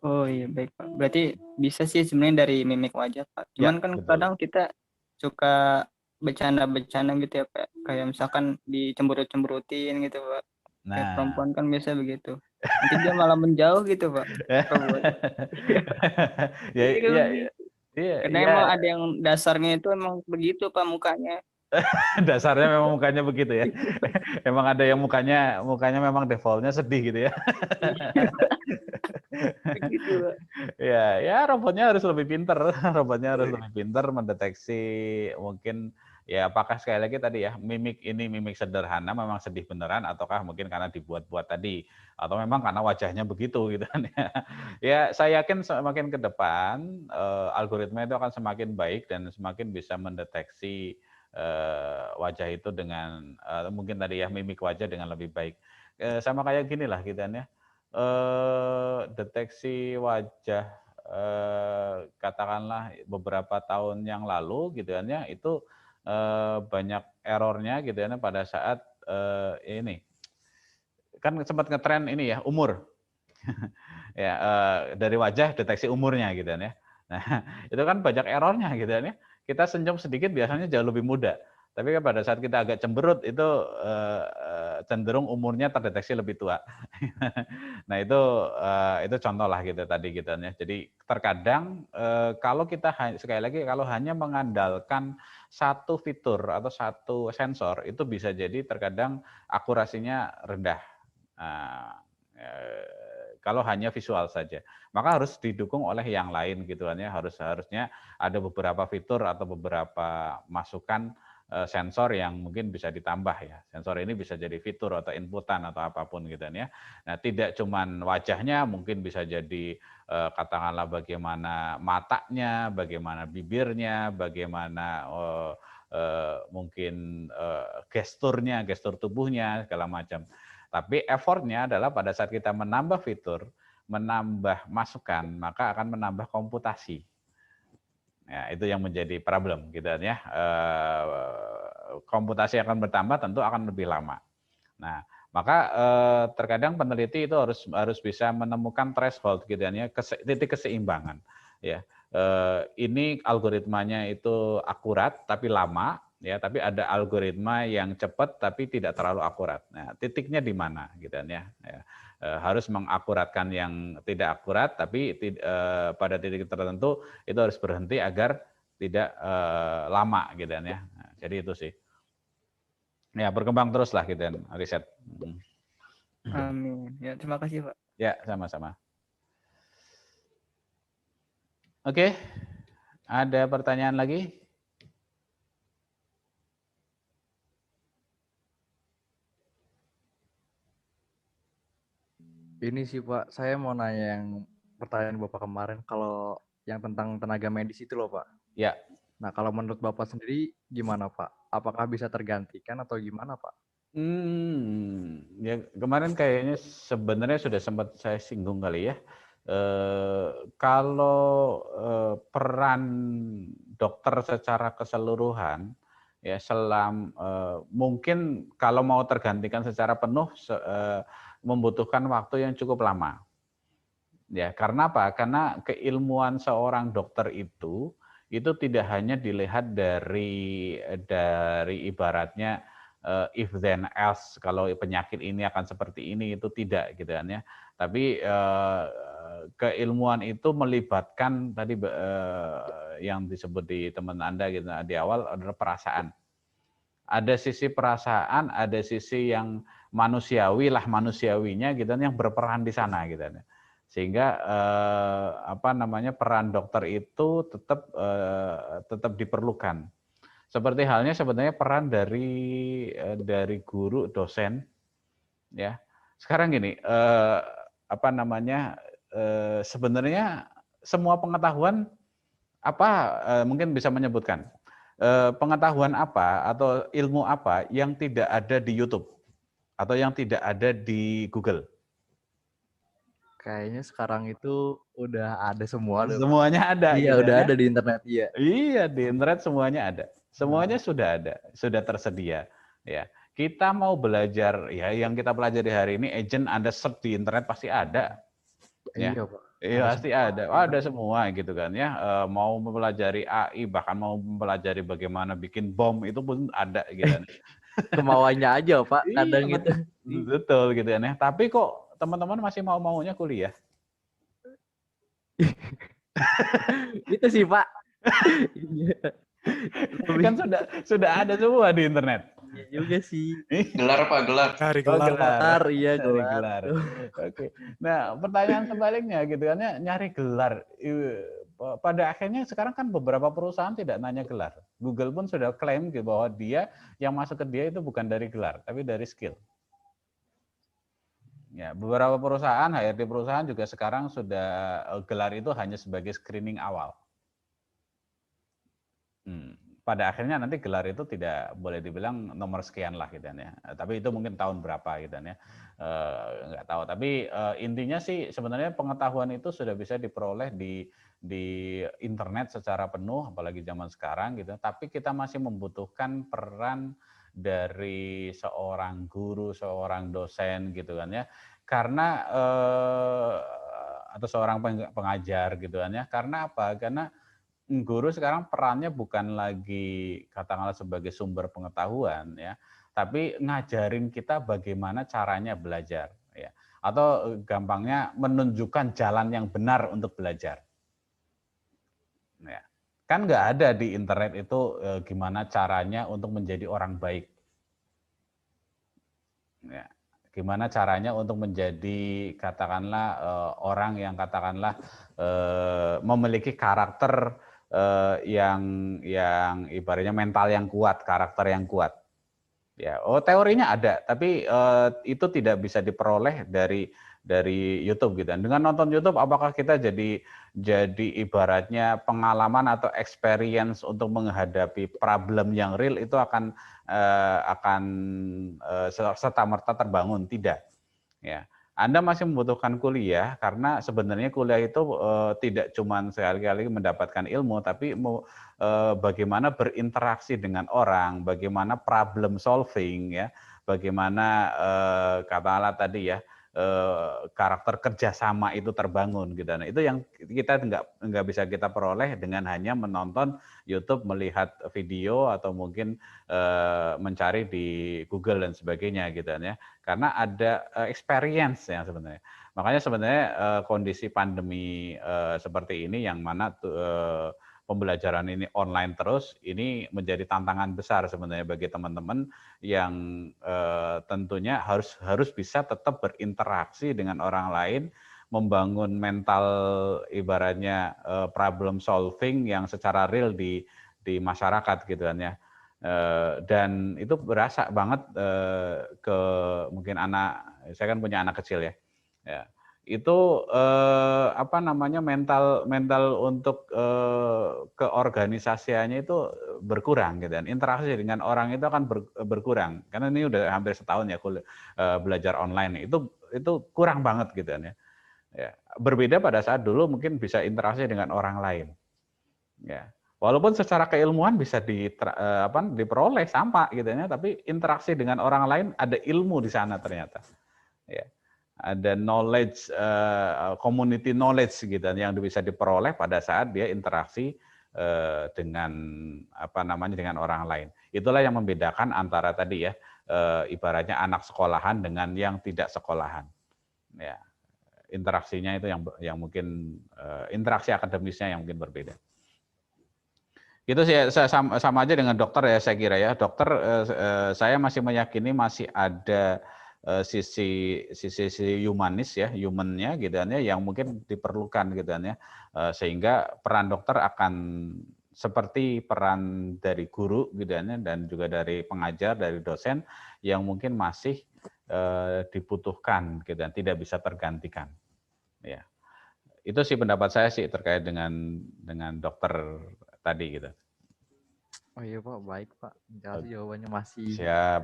Oh iya baik Pak. Berarti bisa sih sebenarnya dari mimik wajah Pak. Cuman Ya, kan betul. kadang kita suka bercanda-bercanda gitu ya Pak. Kayak misalkan dicemberut-cemberutin gitu Pak. Kayak Nah, perempuan kan biasa begitu. Nanti dia malah menjauh gitu Pak. Robot. ya, Iya kan ya, begitu. ya, Karena ya, emang ada yang dasarnya itu emang begitu Pak mukanya. dasarnya memang mukanya begitu ya. Emang ada yang mukanya memang defaultnya sedih gitu ya. Begitu Pak. Ya robotnya harus lebih pinter, robotnya harus lebih pinter mendeteksi mungkin ya apakah sekali lagi tadi ya mimik ini mimik sederhana memang sedih beneran ataukah mungkin karena dibuat-buat tadi atau memang karena wajahnya begitu gitu kan ya. Ya saya yakin semakin ke depan algoritma itu akan semakin baik dan semakin bisa mendeteksi wajah itu dengan mungkin tadi ya mimik wajah dengan lebih baik. Sama kayak gini lah gitu kan ya. Deteksi wajah katakanlah beberapa tahun yang lalu gitu kan ya itu banyak errornya gitu ya pada saat ini kan sempat ngetren ini ya umur ya dari wajah deteksi umurnya gitu kan ya. Nah itu kan banyak errornya gitu kan ya. Kita senyum sedikit biasanya jauh lebih muda. Tapi kan pada saat kita agak cemberut itu cenderung umurnya terdeteksi lebih tua. Nah itu contoh lah gitu tadi gitu ya. Jadi terkadang kalau kita sekali lagi kalau hanya mengandalkan satu fitur atau satu sensor itu bisa jadi terkadang akurasinya rendah. Nah, kalau hanya visual saja, maka harus didukung oleh yang lain gitu kan ya. Harusnya ada beberapa fitur atau beberapa masukan sensor yang mungkin bisa ditambah ya. Sensor ini bisa jadi fitur atau inputan atau apapun gitu ya. Nah, tidak cuman wajahnya, mungkin bisa jadi katakanlah bagaimana matanya, bagaimana bibirnya, bagaimana mungkin gesturnya, gestur tubuhnya segala macam. Tapi effortnya adalah pada saat kita menambah fitur, menambah masukan, maka akan menambah komputasi. Ya, itu yang menjadi problem gitu ya. Komputasi akan bertambah tentu akan lebih lama. Nah, maka terkadang peneliti itu harus bisa menemukan threshold gitu ya, titik keseimbangan. Ya, ini algoritmanya itu akurat tapi lama, ya, tapi ada algoritma yang cepat tapi tidak terlalu akurat. Nah, titiknya di mana gitu ya. Harus mengakuratkan yang tidak akurat, tapi pada titik tertentu itu harus berhenti agar tidak lama gitu ya. Nah, jadi itu sih. Ya berkembang terus lah gitu kan riset. Amin. Ya terima kasih Pak. Ya sama-sama. Oke, ada pertanyaan lagi? Ini sih Pak, saya mau nanya yang pertanyaan Bapak kemarin kalau yang tentang tenaga medis itu loh Pak. Ya. Nah kalau menurut Bapak sendiri gimana Pak? Apakah bisa tergantikan atau gimana Pak? Ya kemarin kayaknya sebenarnya sudah sempat saya singgung kali ya. Kalau peran dokter secara keseluruhan ya mungkin kalau mau tergantikan secara penuh membutuhkan waktu yang cukup lama. Ya, karena apa? Karena keilmuan seorang dokter itu tidak hanya dilihat dari ibaratnya if then else, kalau penyakit ini akan seperti ini, itu tidak gitu kan ya. Tapi keilmuan itu melibatkan tadi yang disebut di teman Anda gitu di awal adalah perasaan. Ada sisi perasaan, ada sisi yang manusiawinya gitu yang berperan di sana gitu kan. Sehingga peran dokter itu tetap diperlukan. Seperti halnya sebenarnya peran dari guru dosen ya sekarang gini, apa namanya, sebenarnya semua pengetahuan mungkin bisa menyebutkan pengetahuan apa atau ilmu apa yang tidak ada di YouTube atau yang tidak ada di Google? Kayaknya sekarang itu udah ada semua deh, Pak. Semuanya ada Iya, gitu udah ya. ada di internet, iya. Iya, di internet semuanya ada. Semuanya sudah ada, sudah tersedia. Ya, kita mau belajar ya yang kita pelajari hari ini, agent Anda search di internet pasti ada. Ya, Iya, Pak. iya Ada pasti semua. ada. Ada semua gitu kan ya. Mau mempelajari AI, bahkan mau mempelajari bagaimana bikin bom itu pun ada gitu kan. Kemauannya aja, Pak. Kadang Iya, gitu. betul gitu kan ya. Tapi kok teman-teman masih maunya kuliah? Itu sih, Pak. Iya. Kan sudah ada semua di internet. Iya juga sih. Gelar Pak, gelar. Cari Oh, gelar, Pak. Gelar, iya Cari gelar. Oke. Nah, pertanyaan sebaliknya gitu kan ya, nyari gelar. Pada akhirnya sekarang kan beberapa perusahaan tidak nanya gelar. Google pun sudah klaim gitu bahwa dia yang masuk ke dia itu bukan dari gelar, tapi dari skill. Ya, beberapa perusahaan, HRD perusahaan juga sekarang sudah gelar itu hanya sebagai screening awal. Pada akhirnya nanti gelar itu tidak boleh dibilang nomor sekian lah gitu ya. Tapi itu mungkin tahun berapa gitu ya. Nggak tahu. Tapi intinya sih sebenarnya pengetahuan itu sudah bisa diperoleh di internet secara penuh, apalagi zaman sekarang gitu. Tapi kita masih membutuhkan peran dari seorang guru, seorang dosen gitu kan ya. Karena atau seorang pengajar gitu kan ya. Karena apa? Karena guru sekarang perannya bukan lagi katakanlah sebagai sumber pengetahuan ya, tapi ngajarin kita bagaimana caranya belajar ya. Atau gampangnya menunjukkan jalan yang benar untuk belajar. Ya. Kan nggak ada di internet itu gimana caranya untuk menjadi orang baik. Ya. Gimana caranya untuk menjadi katakanlah orang yang katakanlah memiliki karakter yang ibaratnya mental yang kuat, karakter yang kuat. Ya, teorinya ada, tapi itu tidak bisa diperoleh dari YouTube gitu. Dengan nonton YouTube, apakah kita jadi ibaratnya pengalaman atau experience untuk menghadapi problem yang real itu akan serta-merta terbangun? Tidak. Ya. Anda masih membutuhkan kuliah karena sebenarnya kuliah itu tidak cuma sekali-kali mendapatkan ilmu, tapi bagaimana berinteraksi dengan orang, bagaimana problem solving ya, bagaimana katakanlah tadi ya karakter kerjasama itu terbangun gitu. Nah, itu yang kita nggak bisa kita peroleh dengan hanya menonton YouTube, melihat video atau mungkin mencari di Google dan sebagainya gitu ya. Karena ada experience ya sebenarnya. Makanya sebenarnya kondisi pandemi seperti ini yang mana pembelajaran ini online terus, ini menjadi tantangan besar sebenarnya bagi teman-teman yang tentunya harus bisa tetap berinteraksi dengan orang lain, membangun mental ibaratnya problem solving yang secara real di masyarakat gitu kan ya. Dan itu berasa banget ke mungkin saya kan punya anak kecil ya. Itu apa namanya mental untuk keorganisasiannya itu berkurang gitu dan interaksi dengan orang itu akan berkurang karena ini udah hampir setahun ya belajar online itu kurang banget gitu kan ya. Berbeda pada saat dulu mungkin bisa interaksi dengan orang lain ya. Walaupun secara keilmuan bisa diperoleh sama gitu ya, tapi interaksi dengan orang lain ada ilmu di sana ternyata. Ya. Ada knowledge, community knowledge gitu yang bisa diperoleh pada saat dia interaksi dengan dengan orang lain. Itulah yang membedakan antara tadi ya ibaratnya anak sekolahan dengan yang tidak sekolahan. Ya. Interaksinya itu yang mungkin interaksi akademisnya yang mungkin berbeda. Itu sama aja dengan dokter ya saya kira ya. Dokter saya masih meyakini masih ada sisi humanis ya, humannya gitu ya yang mungkin diperlukan gitu ya. Sehingga peran dokter akan seperti peran dari guru gitu ya dan juga dari pengajar, dari dosen yang mungkin masih dibutuhkan gitu dan tidak bisa tergantikan. Ya. Itu sih pendapat saya sih terkait dengan dokter tadi gitu. Oh iya Pak, baik Pak. Kasih jawabannya masih. Siap.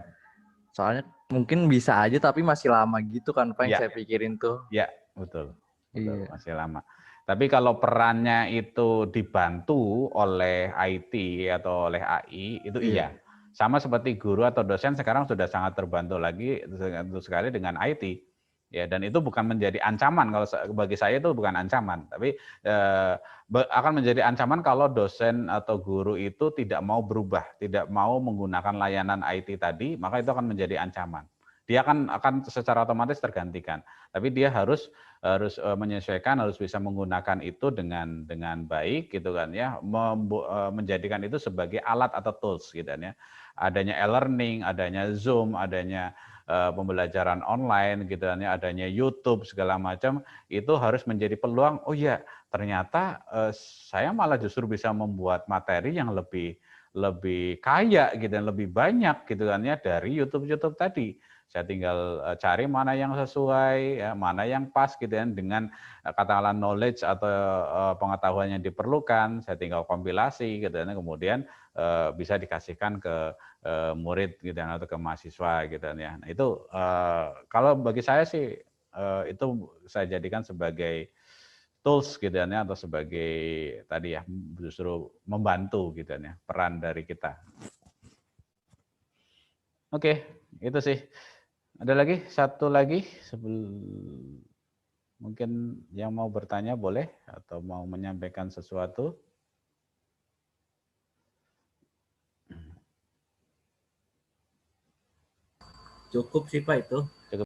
Soalnya mungkin bisa aja tapi masih lama gitu kan Pak yang Ya. saya pikirin tuh. Ya, betul. Betul, Iya. masih lama. Tapi kalau perannya itu dibantu oleh IT atau oleh AI, itu iya. Sama seperti guru atau dosen sekarang sudah sangat terbantu lagi sekali dengan IT. Ya, dan itu bukan menjadi ancaman, kalau bagi saya itu bukan ancaman, tapi akan menjadi ancaman kalau dosen atau guru itu tidak mau berubah, tidak mau menggunakan layanan IT tadi, maka itu akan menjadi ancaman. Dia akan secara otomatis tergantikan, tapi dia harus menyesuaikan, harus bisa menggunakan itu dengan baik gitu kan ya, menjadikan itu sebagai alat atau tools gitu kan ya. Adanya e-learning, adanya Zoom, adanya pembelajaran online gitu kan ya, adanya YouTube segala macam, itu harus menjadi peluang. Oh ya, ternyata saya malah justru bisa membuat materi yang lebih kaya gitu dan lebih banyak gitu kan ya dari YouTube tadi. Saya tinggal cari mana yang sesuai, ya, mana yang pas gitu kan dengan katakanlah knowledge atau pengetahuan yang diperlukan. Saya tinggal kompilasi gitu kan, kemudian bisa dikasihkan ke murid gitu kan, atau ke mahasiswa gitu kan ya. Nah itu kalau bagi saya sih itu saya jadikan sebagai tools gitu kan ya, atau sebagai tadi ya justru membantu gitu kan ya, peran dari kita. Oke, itu sih. Ada lagi satu lagi mungkin yang mau bertanya boleh atau mau menyampaikan sesuatu. Cukup sih Pak itu.